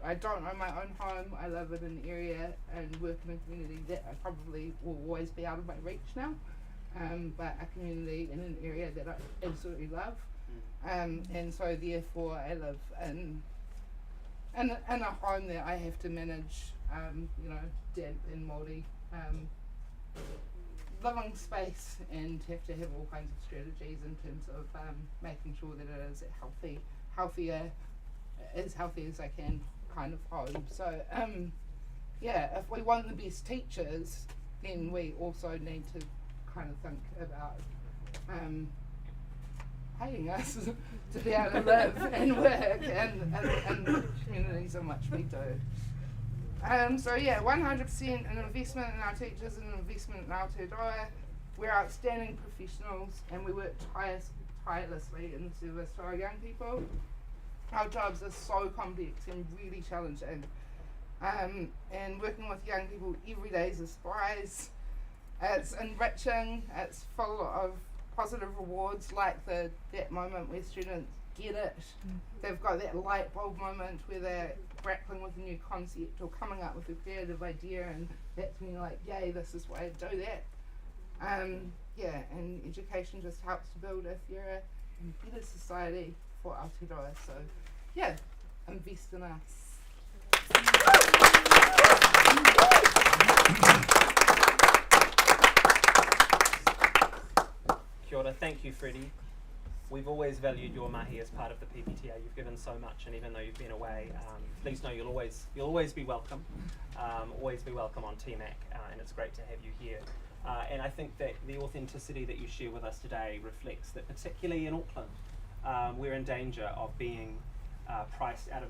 S7: I don't own my own home. I live in an area and work in a community that I probably will always be out of my reach now, but a community in an area that I absolutely love, and so therefore I live in a home that I have to manage, you know, damp and mouldy living space, and have to have all kinds of strategies in terms of making sure that it is as healthy as I can kind of home. So if we want the best teachers, then we also need to kind of think about paying us to be able to live and work in the communities in which we do. So yeah, 100% an investment in our teachers and an investment in Aotearoa. We're outstanding professionals and we work tirelessly in the service to our young people. Our jobs are so complex and really challenging, and working with young people every day is a surprise. It's enriching, it's full of positive rewards, like that moment where students get it. They've got that light bulb moment where they're grappling with a new concept or coming up with a creative idea, and that's when you're like, yay, this is why I do that. And education just helps to build a fairer and better society for Aotearoa. So yeah, invest in us.
S1: Kia ora, thank you, Freddie. We've always valued your mahi as part of the PPTA. You've given so much, and even though you've been away, please know you'll always be welcome. Always be welcome on TMAC, and it's great to have you here. And I think that the authenticity that you share with us today reflects that, particularly in Auckland, we're in danger of being priced out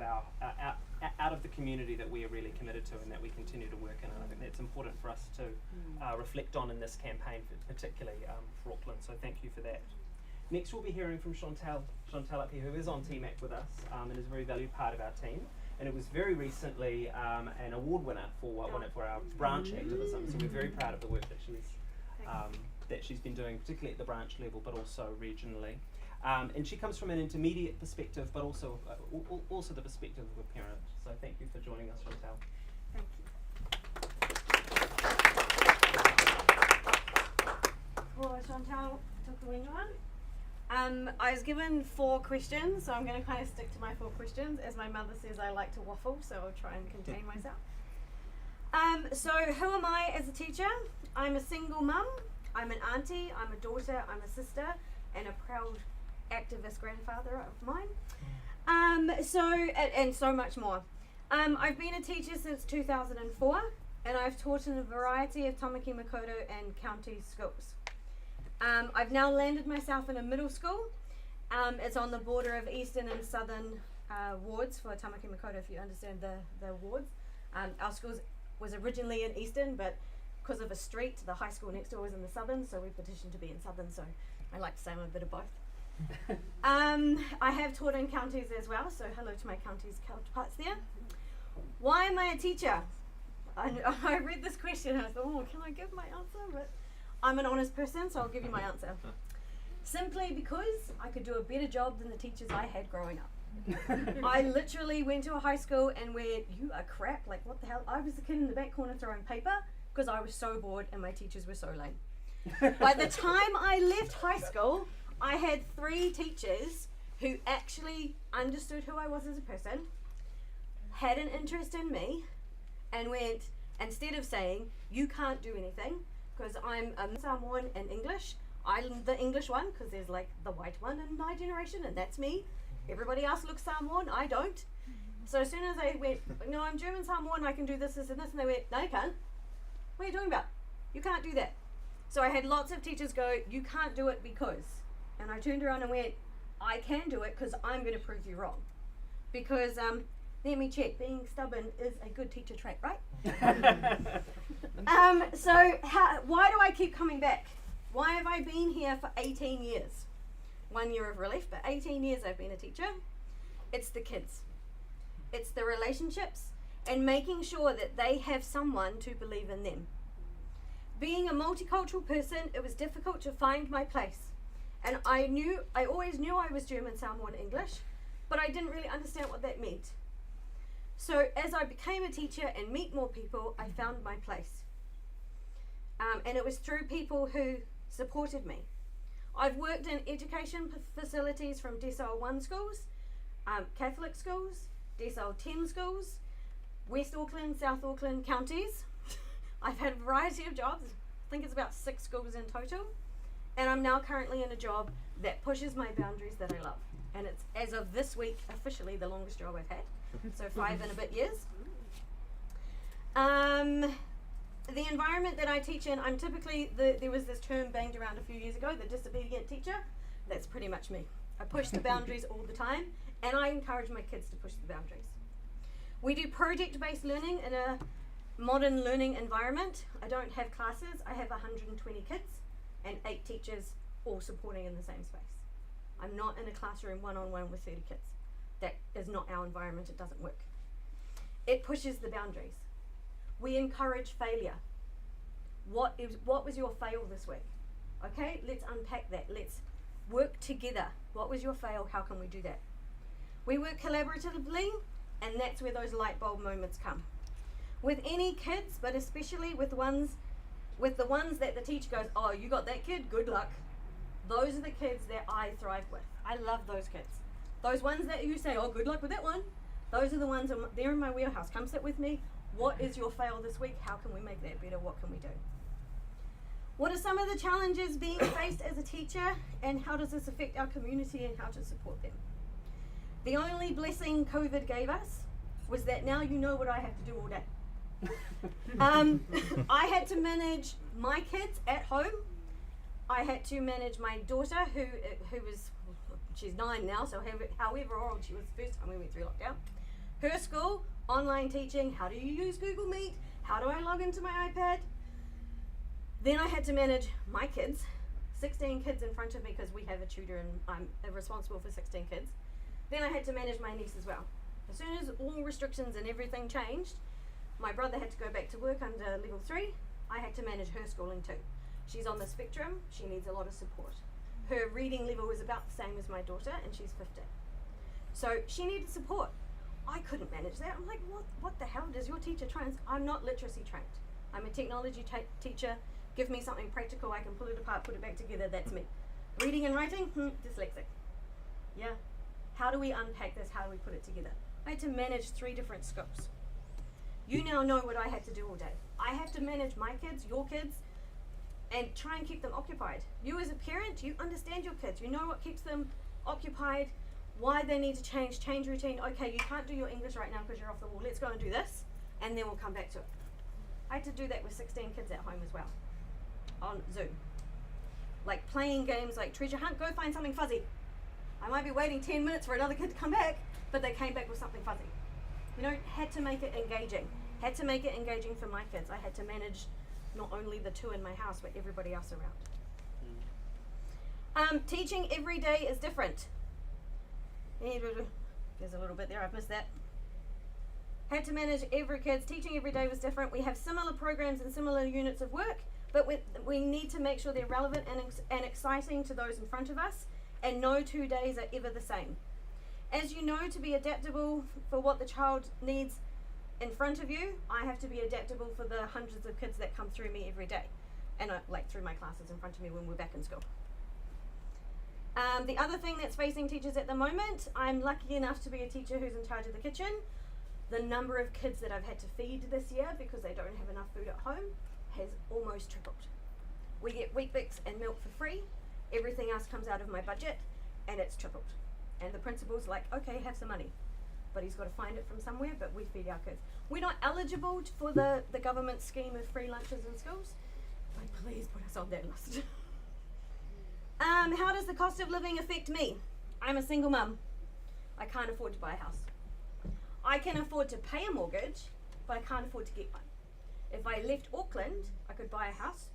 S1: of the community that we are really committed to and that we continue to work in. And I think that's important for us to reflect on in this campaign, particularly for Auckland. So thank you for that. Next we'll be hearing from Chantal up here, who is on TMAC with us and is a very valued part of our team. And it was very recently an award winner for our branch activism. So we're very proud of the work that she's been doing, particularly at the branch level, but also regionally. And she comes from an intermediate perspective, but also the perspective of a parent. So thank you for joining us, Chantal.
S8: Thank you. Ko Chantal tuku ingoa. I was given 4 questions, so I'm going to kind of stick to my 4 questions. As my mother says, I like to waffle, so I'll try and contain myself. So who am I as a teacher? I'm a single mum, I'm an auntie, I'm a daughter, I'm a sister, and a proud activist grandfather of mine. And so much more. I've been a teacher since 2004, and I've taught in a variety of Tamaki Makaurau and county schools. I've now landed myself in a middle school. It's on the border of eastern and southern wards for Tamaki Makaurau, if you understand the wards. Our school was originally in eastern, but because of a street, the high school next door was in the southern, so we petitioned to be in southern, so I like to say I'm a bit of both. I have taught in counties as well, so hello to my counties counterparts there. Why am I a teacher? I read this question and I thought, oh, can I give my answer? But I'm an honest person, so I'll give you my answer. Simply because I could do a better job than the teachers I had growing up. I literally went to a high school and went, you are crap, like what the hell? I was the kid in the back corner throwing paper because I was so bored and my teachers were so lame. By the time I left high school, I had 3 teachers who actually understood who I was as a person, had an interest in me, and went, instead of saying, you can't do anything, because I'm a Samoan in English, I'm the English one, because there's like the white one in my generation, and that's me. Everybody else looks Samoan, I don't. So as soon as I went, no, I'm German Samoan, I can do this, this, and this, and they went, no, you can't. What are you talking about? You can't do that. So I had lots of teachers go, you can't do it because. And I turned around and went, I can do it because I'm going to prove you wrong. Because, let me check, being stubborn is a good teacher trait, right? Why do I keep coming back? Why have I been here for 18 years? 1 year of relief, but 18 years I've been a teacher. It's the kids. It's the relationships and making sure that they have someone to believe in them. Being a multicultural person, it was difficult to find my place. And I always knew I was German, Samoan, English, but I didn't really understand what that meant. So as I became a teacher and meet more people, I found my place. And it was through people who supported me. I've worked in education facilities from Decile 1 schools, Catholic schools, Decile 10 schools, West Auckland, South Auckland counties. I've had a variety of jobs. I think it's about 6 schools in total. And I'm now currently in a job that pushes my boundaries that I love. And it's, as of this week, officially the longest job I've had. So 5 and a bit years. The environment that I teach in, I'm typically, there was this term banged around a few years ago, the disobedient teacher. That's pretty much me. I push the boundaries all the time, and I encourage my kids to push the boundaries. We do project-based learning in a modern learning environment. I don't have classes. I have 120 kids and 8 teachers all supporting in the same space. I'm not in a classroom one-on-one with 30 kids. That is not our environment. It doesn't work. It pushes the boundaries. We encourage failure. What was your fail this week? Okay, let's unpack that. Let's work together. What was your fail? How can we do that? We work collaboratively, and that's where those light bulb moments come. With any kids, but especially with the ones that the teacher goes, oh, you got that kid? Good luck. Those are the kids that I thrive with. I love those kids. Those ones that you say, oh, good luck with that one. Those are the ones, they're in my wheelhouse. Come sit with me. What is your fail this week? How can we make that better? What can we do? What are some of the challenges being faced as a teacher, and how does this affect our community and how to support them? The only blessing COVID gave us was that now you know what I have to do all day. I had to manage my kids at home. I had to manage my daughter, who was, she's 9 now, so however old she was the first time we went through lockdown. Her school, online teaching, how do you use Google Meet? How do I log into my iPad? Then I had to manage my kids, 16 kids in front of me because we have a tutor and I'm responsible for 16 kids. Then I had to manage my niece as well. As soon as all restrictions and everything changed, my brother had to go back to work under level 3. I had to manage her schooling too. She's on the spectrum, she needs a lot of support. Her reading level was about the same as my daughter and she's 15. So she needed support. I couldn't manage that. I'm like, what the hell does your teacher train? I'm not literacy trained. I'm a technology teacher. Give me something practical, I can pull it apart, put it back together, that's me. Reading and writing, dyslexic. Yeah. How do we unpack this? How do we put it together? I had to manage 3 different scopes. You now know what I had to do all day. I have to manage my kids, your kids, and try and keep them occupied. You as a parent, you understand your kids. You know what keeps them occupied, why they need to change routine. Okay, you can't do your English right now because you're off the wall. Let's go and do this, and then we'll come back to it. I had to do that with 16 kids at home as well, on Zoom. Like playing games like treasure hunt, go find something fuzzy. I might be waiting 10 minutes for another kid to come back, but they came back with something fuzzy. You know, had to make it engaging. Had to make it engaging for my kids. I had to manage not only the 2 in my house, but everybody else around. Teaching every day is different. There's a little bit there, I've missed that. Had to manage every kid's teaching every day was different. We have similar programs and similar units of work, but we need to make sure they're relevant and exciting to those in front of us, and no 2 days are ever the same. As you know, to be adaptable for what the child needs in front of you, I have to be adaptable for the hundreds of kids that come through me every day, and like through my classes in front of me when we're back in school. The other thing that's facing teachers at the moment, I'm lucky enough to be a teacher who's in charge of the kitchen. The number of kids that I've had to feed this year because they don't have enough food at home has almost tripled. We get Weet-Bix and milk for free. Everything else comes out of my budget, and it's tripled. And the principal's like, okay, have some money. But he's got to find it from somewhere, but we feed our kids. We're not eligible for the government scheme of free lunches in schools, but please put us on that list. How does the cost of living affect me? I'm a single mum. I can't afford to buy a house. I can afford to pay a mortgage, but I can't afford to get one. If I left Auckland, I could buy a house.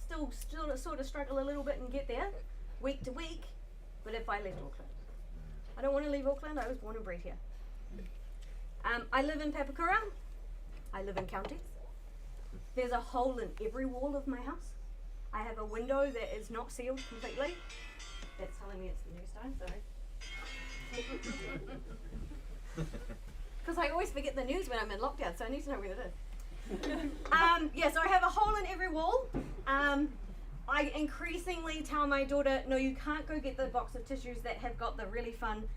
S8: Still sort of struggle a little bit and get there, week to week, but if I left Auckland. I don't want to leave Auckland, I was born and bred here. I live in Papakura. I live in counties. There's a hole in every wall of my house. I have a window that is not sealed completely. That's telling me it's the news time, sorry. Because I always forget the news when I'm in lockdown, so I need to know where it is. So I have a hole in every wall. I increasingly tell my daughter, no, you can't go get the box of tissues that have got the really fun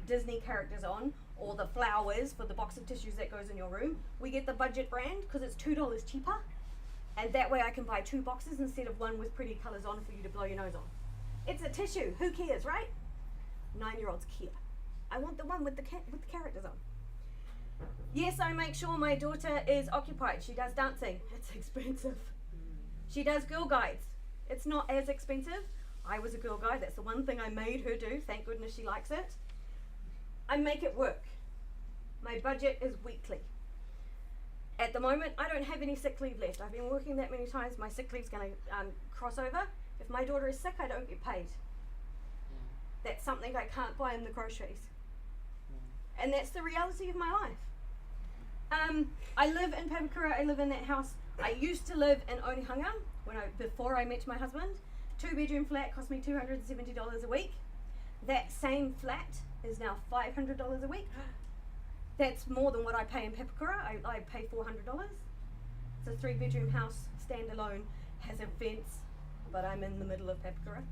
S8: Disney characters on, or the flowers for the box of tissues that goes in your room. We get the budget brand because it's $2 cheaper, and that way I can buy 2 boxes instead of one with pretty colours on for you to blow your nose on. It's a tissue, who cares, right? 9-year-olds care. I want the one with the characters on. Yes, I make sure my daughter is occupied. She does dancing. It's expensive. She does Girl Guides. It's not as expensive. I was a Girl Guide. That's the one thing I made her do. Thank goodness she likes it. I make it work. My budget is weekly. At the moment, I don't have any sick leave left. I've been working that many times. My sick leave's going to cross over. If my daughter is sick, I don't get paid. That's something I can't buy in the groceries. And that's the reality of my life. I live in Papakura. I live in that house. I used to live in Onehunga before I met my husband. 2-bedroom flat cost me $270 a week. That same flat is now $500 a week. That's more than what I pay in Papakura. I pay $400. It's a 3-bedroom house, standalone, has a fence, but I'm in the middle of Papakura.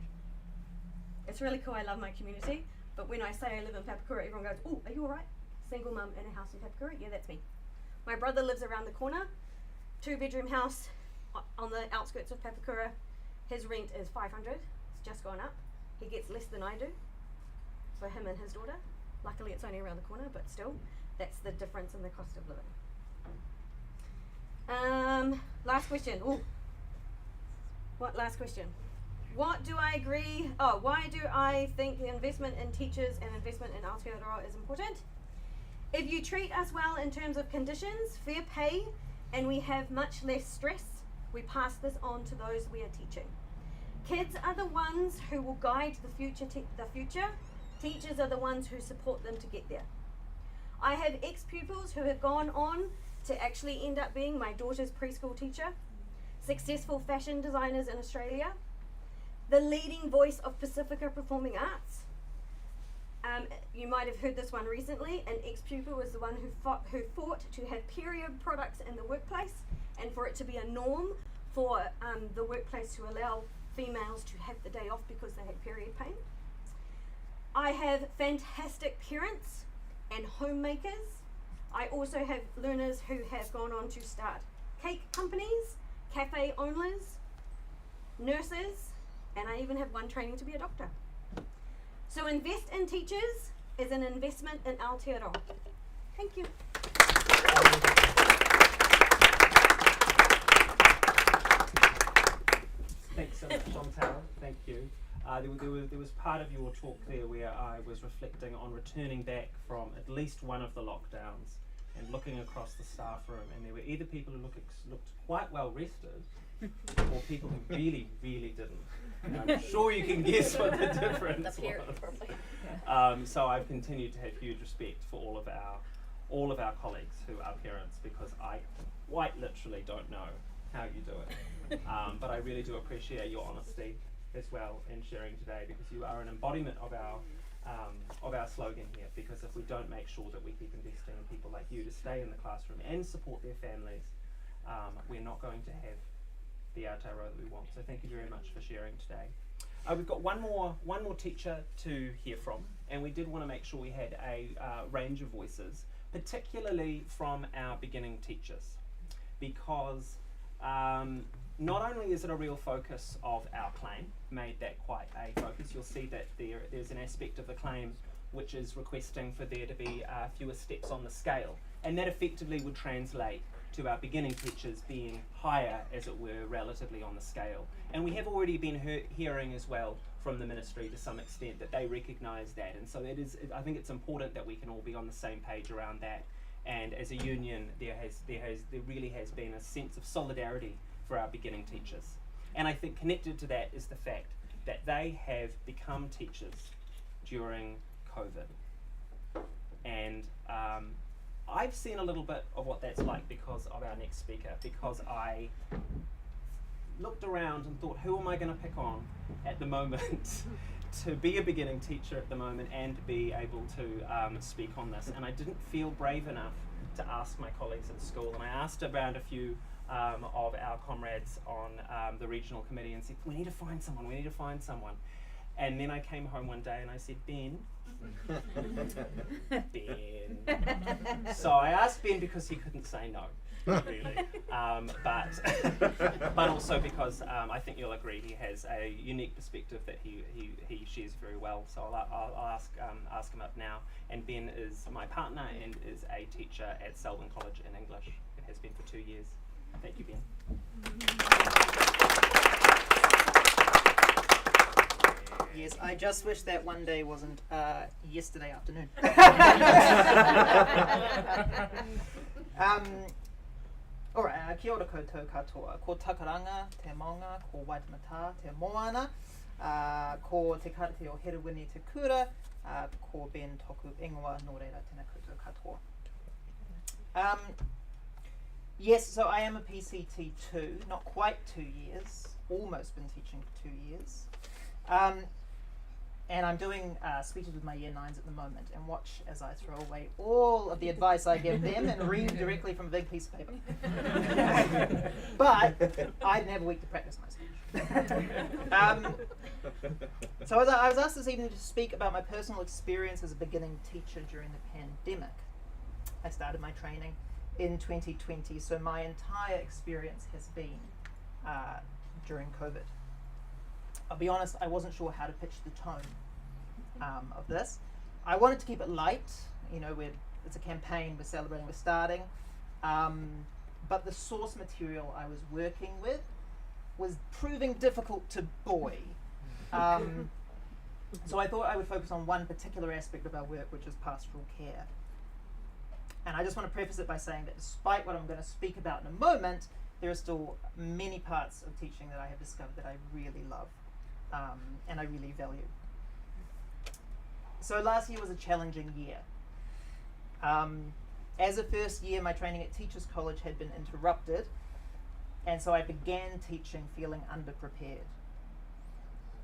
S8: It's really cool. I love my community. But when I say I live in Papakura, everyone goes, oh, are you alright? Single mum in a house in Papakura? Yeah, that's me. My brother lives around the corner. 2-bedroom house on the outskirts of Papakura. His rent is $500. It's just gone up. He gets less than I do for him and his daughter. Luckily, it's only around the corner, but still, that's the difference in the cost of living. Last question. Ooh. What last question? What do I agree? Why do I think the investment in teachers and investment in Aotearoa is important? If you treat us well in terms of conditions, fair pay, and we have much less stress, we pass this on to those we are teaching. Kids are the ones who will guide the future. Teachers are the ones who support them to get there. I have ex-pupils who have gone on to actually end up being my daughter's preschool teacher, successful fashion designers in Australia, the leading voice of Pacifica Performing Arts. You might have heard this one recently. An ex-pupil was the one who fought to have period products in the workplace and for it to be a norm for the workplace to allow females to have the day off because they had period pain. I have fantastic parents and homemakers. I also have learners who have gone on to start cake companies, cafe owners, nurses, and I even have one training to be a doctor. So invest in teachers is an investment in Aotearoa. Thank you.
S1: Thanks so much, Chantal. Thank you. There was part of your talk there where I was reflecting on returning back from at least one of the lockdowns and looking across the staff room, and there were either people who looked quite well rested or people who really, really didn't. And I'm sure you can guess what the difference was. So I've continued to have huge respect for all of our colleagues who are parents, because I quite literally don't know how you do it. But I really do appreciate your honesty as well in sharing today, because you are an embodiment of our slogan here. Because if we don't make sure that we keep investing in people like you to stay in the classroom and support their families, we're not going to have the Aotearoa that we want. So thank you very much for sharing today. We've got one more teacher to hear from, and we did want to make sure we had a range of voices, particularly from our beginning teachers, because not only is it a real focus of our claim, made that quite a focus. You'll see that there's an aspect of the claim which is requesting for there to be fewer steps on the scale, and that effectively would translate to our beginning teachers being higher, as it were, relatively on the scale. And we have already been hearing as well from the ministry to some extent that they recognise that, and so I think it's important that we can all be on the same page around that. And as a union, there really has been a sense of solidarity for our beginning teachers. And I think connected to that is the fact that they have become teachers during COVID. And I've seen a little bit of what that's like because of our next speaker, because I looked around and thought, who am I going to pick on at the moment to be a beginning teacher at the moment and to be able to speak on this? And I didn't feel brave enough to ask my colleagues at school, and I asked around a few of our comrades on the regional committee and said, we need to find someone. And then I came home one day and I said, Ben. Ben. So I asked Ben because he couldn't say no, really. But also because I think you'll agree he has a unique perspective that he shares very well. So I'll ask him up now. And Ben is my partner and is a teacher at Selwyn College in English. It has been for 2 years. Thank you, Ben.
S9: Yes, I just wish that one day wasn't yesterday afternoon. Alright, kia ora koutou katoa. Ko takaranga, te maunga, ko waitemata, te moana, ko te karate o Herewini te kura, ko Ben toku ingoa, nō reira tēnā koutou katoa. Yes, so I am a PCT too, not quite 2 years, almost been teaching for 2 years. And I'm doing speeches with my year 9s at the moment, and watch as I throw away all of the advice I give them and read directly from a big piece of paper. But I didn't have a week to practice my speech. So I was asked this evening to speak about my personal experience as a beginning teacher during the pandemic. I started my training in 2020, so my entire experience has been during COVID. I'll be honest, I wasn't sure how to pitch the tone of this. I wanted to keep it light, it's a campaign, we're celebrating, we're starting, but the source material I was working with was proving difficult to buoy. So I thought I would focus on one particular aspect of our work, which is pastoral care. And I just want to preface it by saying that despite what I'm going to speak about in a moment, there are still many parts of teaching that I have discovered that I really love and I really value. So last year was a challenging year. As a first year, my training at Teachers College had been interrupted, and so I began teaching feeling underprepared.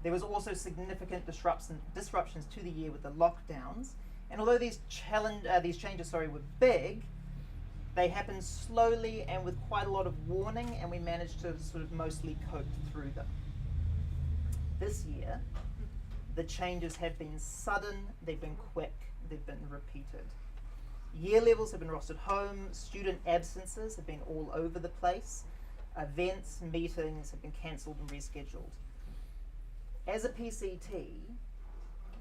S9: There was also significant disruptions to the year with the lockdowns, and although these changes were big, they happened slowly and with quite a lot of warning, and we managed to sort of mostly cope through them. this year, the changes have been sudden, they've been quick, they've been repeated. Year levels have been rostered home, student absences have been all over the place, events, meetings have been cancelled and rescheduled. As a PCT,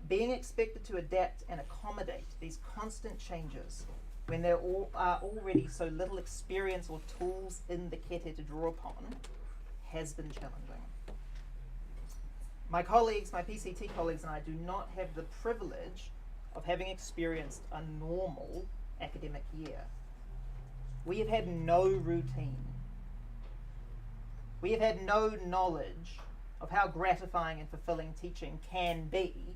S9: being expected to adapt and accommodate these constant changes when there are already so little experience or tools in the kete to draw upon has been challenging. My colleagues, my PCT colleagues and I do not have the privilege of having experienced a normal academic year. We have had no routine. We have had no knowledge of how gratifying and fulfilling teaching can be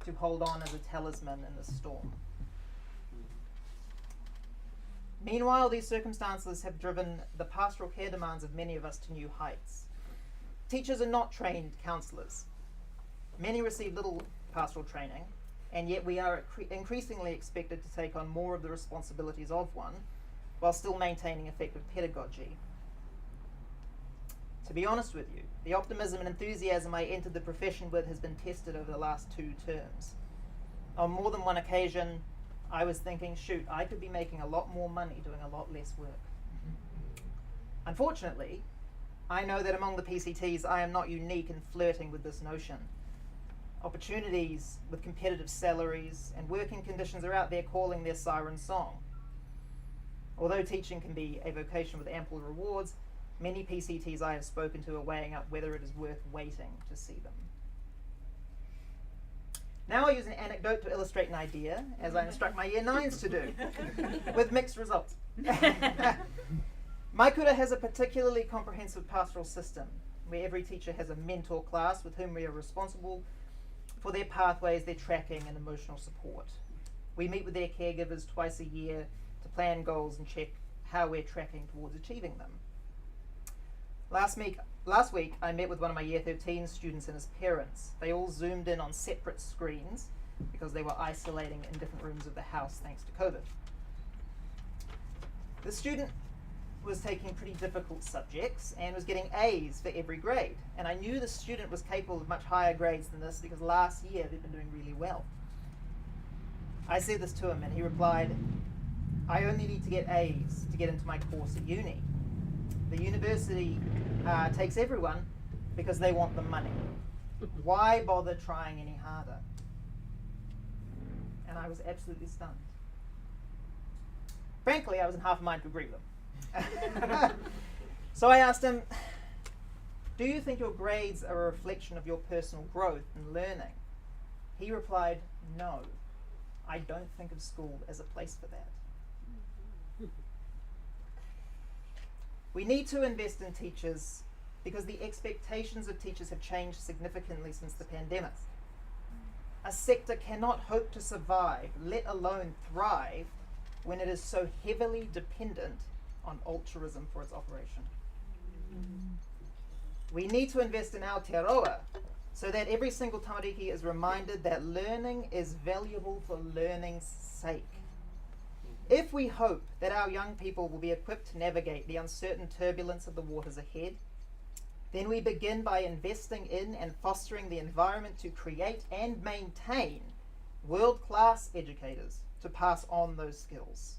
S9: to hold on as a talisman in the storm. Meanwhile, these circumstances have driven the pastoral care demands of many of us to new heights. Teachers are not trained counsellors. Many receive little pastoral training, and yet we are increasingly expected to take on more of the responsibilities of one, while still maintaining effective pedagogy. To be honest with you, the optimism and enthusiasm I entered the profession with has been tested over the last 2 terms. On more than one occasion, I was thinking, shoot, I could be making a lot more money doing a lot less work. Unfortunately, I know that among the PCTs, I am not unique in flirting with this notion. Opportunities with competitive salaries and working conditions are out there calling their siren song. Although teaching can be a vocation with ample rewards, many PCTs I have spoken to are weighing up whether it is worth waiting to see them. Now I use an anecdote to illustrate an idea, as I instruct my Year 9s to do, with mixed results. My kura has a particularly comprehensive pastoral system, where every teacher has a mentor class with whom we are responsible for their pathways, their tracking and emotional support. We meet with their caregivers twice a year to plan goals and check how we're tracking towards achieving them. Last week, I met with one of my Year 13 students and his parents. They all zoomed in on separate screens because they were isolating in different rooms of the house thanks to COVID. The student was taking pretty difficult subjects and was getting A's for every grade. And I knew the student was capable of much higher grades than this because last year they'd been doing really well. I said this to him and he replied, I only need to get A's to get into my course at uni. The university takes everyone because they want the money. Why bother trying any harder? And I was absolutely stunned. Frankly, I was in half a mind to agree with him. So I asked him, do you think your grades are a reflection of your personal growth and learning? He replied, no, I don't think of school as a place for that. We need to invest in teachers because the expectations of teachers have changed significantly since the pandemic. A sector cannot hope to survive, let alone thrive, when it is so heavily dependent on altruism for its operation. We need to invest in our te aroa so that every single tamariki is reminded that learning is valuable for learning's sake. If we hope that our young people will be equipped to navigate the uncertain turbulence of the waters ahead, then we begin by investing in and fostering the environment to create and maintain world-class educators to pass on those skills.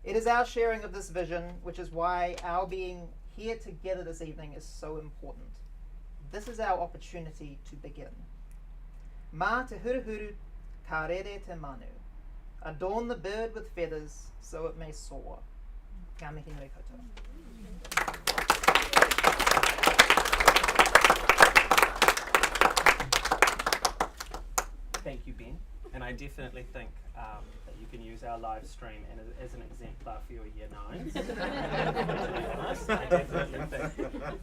S9: It is our sharing of this vision, which is why our being here together this evening is so important. This is our opportunity to begin. Mā te huruhuru, ka rere te manu. Adorn the bird with feathers, so it may soar. Ngā mihi nui koutou.
S1: Thank you, Ben. And I definitely think that you can use our live stream as an exemplar for your Year 9s. To be honest, I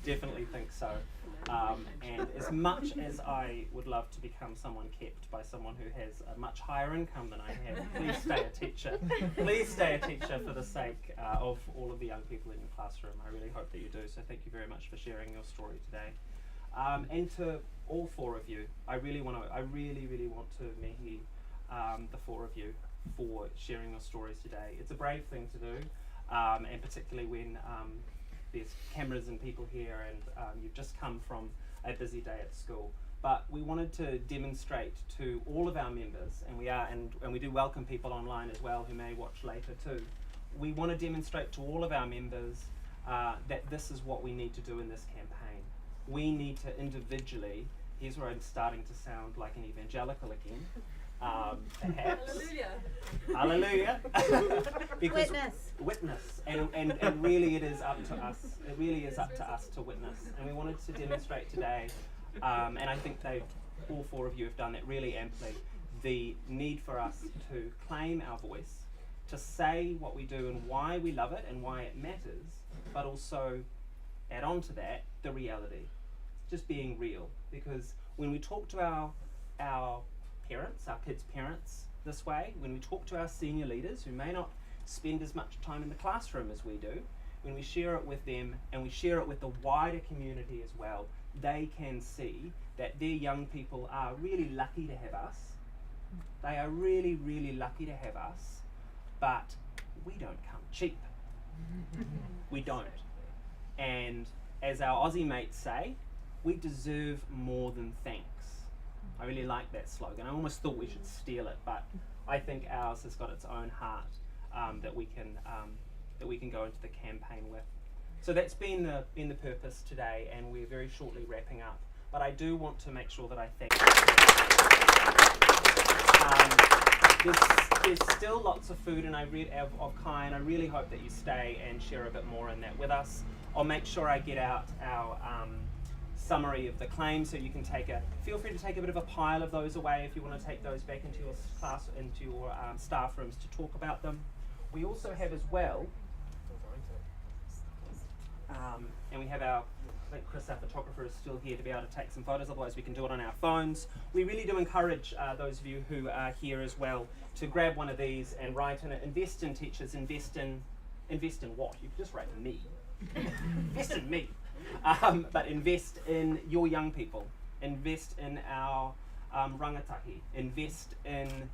S1: definitely think so. And as much as I would love to become someone kept by someone who has a much higher income than I have, please stay a teacher. Please stay a teacher for the sake of all of the young people in your classroom. I really hope that you do. So thank you very much for sharing your story today. And to all 4 of you, I really want to mihi the 4 of you for sharing your stories today. It's a brave thing to do, and particularly when there's cameras and people here, and you've just come from a busy day at school. But we wanted to demonstrate to all of our members, and we do welcome people online as well who may watch later too. We want to demonstrate to all of our members that this is what we need to do in this campaign. We need to individually, here's where I'm starting to sound like an evangelical again, perhaps.
S8: Hallelujah.
S1: Hallelujah. Because
S8: Witness.
S1: and really it is up to us. It really is up to us to witness. And we wanted to demonstrate today, and I think all four of you have done that really amply, the need for us to claim our voice, to say what we do and why we love it and why it matters, but also add on to that the reality, just being real. Because when we talk to our parents, our kids' parents this way, when we talk to our senior leaders who may not spend as much time in the classroom as we do, when we share it with them and we share it with the wider community as well, they can see that their young people are really lucky to have us. They are really, really lucky to have us, but we don't come cheap. We don't. And as our Aussie mates say, we deserve more than thanks. I really like that slogan. I almost thought we should steal it, but I think ours has got its own heart that we can go into the campaign with. So that's been the purpose today, and we're very shortly wrapping up. But I do want to make sure that I thank. There's still lots of food, and of Kai, and I really hope that you stay and share a bit more in that with us. I'll make sure I get out our summary of the claims, so you can feel free to take a bit of a pile of those away if you want to take those back into your class, into your staff rooms to talk about them. We also have as well, and we have I think Chris, our photographer, is still here to be able to take some photos, otherwise we can do it on our phones. We really do encourage those of you who are here as well to grab one of these and write in it. Invest in teachers, invest in what? You can just write me. Invest in me. But invest in your young people. Invest in our rangatahi. Invest in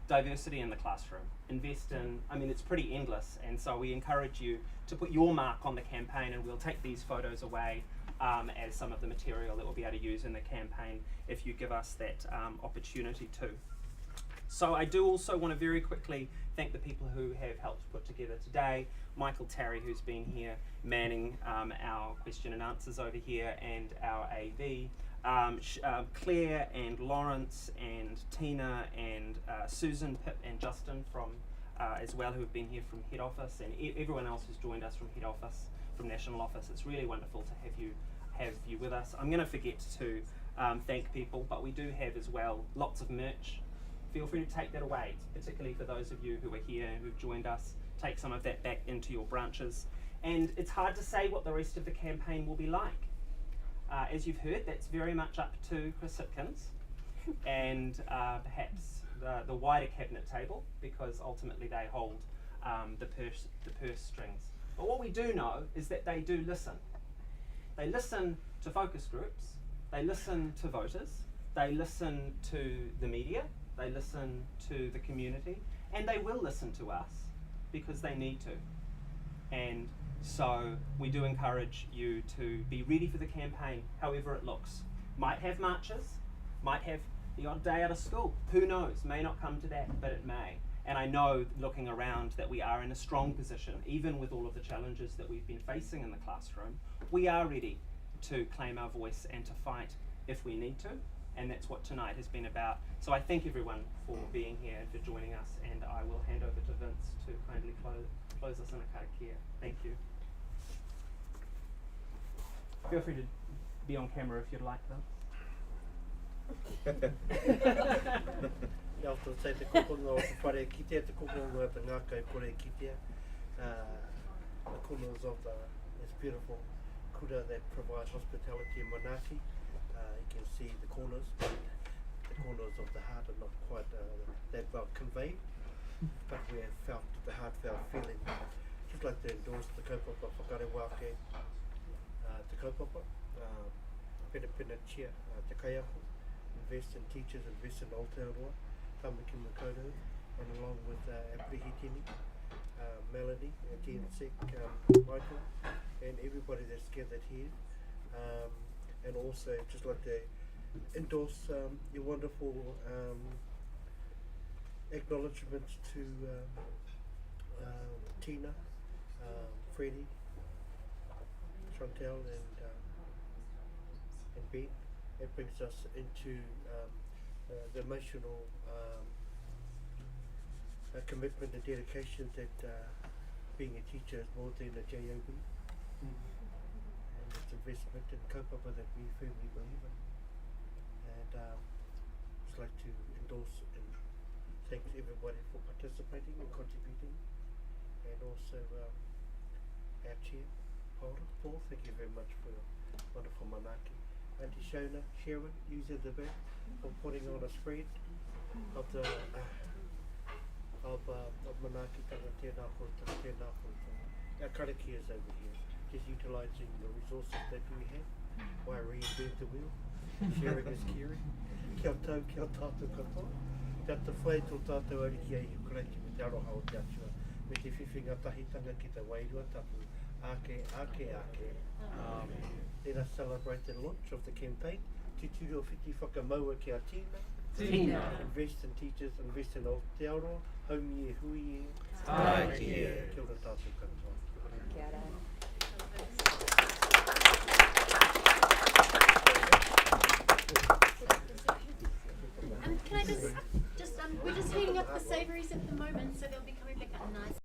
S1: diversity in the classroom. Invest in, it's pretty endless, and so we encourage you to put your mark on the campaign, and we'll take these photos away as some of the material that we'll be able to use in the campaign if you give us that opportunity too. So I do also want to very quickly thank the people who have helped put together today. Michael Tarry, who's been here manning our question and answers over here, and our AV. Claire and Lawrence and Tina and Susan, Pip and Justin from as well, who have been here from head office, and everyone else who's joined us from head office, from national office. It's really wonderful to have you with us. I'm going to forget to thank people, but we do have as well lots of merch. Feel free to take that away, particularly for those of you who are here and who've joined us. Take some of that back into your branches. And it's hard to say what the rest of the campaign will be like. As you've heard, that's very much up to Chris Hipkins and perhaps the wider cabinet table, because ultimately they hold the purse strings. But what we do know is that they do listen. They listen to focus groups, they listen to voters, they listen to the media, they listen to the community, and they will listen to us because they need to. And so we do encourage you to be ready for the campaign, however it looks. Might have marches, might have the odd day out of school. Who knows? May not come to that, but it may. And I know, looking around, that we are in a strong position, even with all of the challenges that we've been facing in the classroom. We are ready to claim our voice and to fight if we need to. And that's what tonight has been about. So I thank everyone for being here and for joining us, and I will hand over to Vince to kindly close us in a karakia. Thank you. Feel free to be on camera if you'd like, Vince.
S2: Ia o te te kupunga o te whare kitea, te kupunga o te ngākai kore kitea. The corners of this beautiful kura that provide hospitality in Manaki. You can see the corners, but the corners of the heart are not quite that well conveyed, but we have felt the heartfelt feeling. Just like to endorse the kaupapa whakarewake, te kaupapa, pena chia, te kaiako, invest in teachers, invest in Aotearoa, Tamaki Makoto, and along with Aprihitini, Melanie, TNC, Michael, and everybody that's gathered here. and also just like to endorse your wonderful acknowledgements to Tina, Freddie, Chantel, and Ben. It brings us into the emotional commitment and dedication that being a teacher is more than a job. And it's investment in kaupapa that we firmly believe in. And just like to endorse and thank everybody for participating and contributing. And also our chair, Paul, thank you very much for your wonderful manaki. Auntie Shona, Sharon, using the back for putting on a spread of the of manaki tanga tēnā koutou, tēnā koutou. Our karakia is over here, just utilising the resources that we have. Why reinvent the wheel? Sharing is caring. Kia tau, kia tātou katoa. Kia te whai tō tātou ariki ai hukuraki me te aroha o te atua. Me te whiwhinga tahitanga ki te wairua tapu. Ake. Let us celebrate the launch of the campaign. Te tūru o whiti whakamaua ki a Tina. Invest in teachers, invest in Aotearoa. Home year, hui year. Kia ora tātou katoa.
S4: Kia ora.
S10: Can I just we're just heating up the savouries at the moment, so they'll be coming back up nice.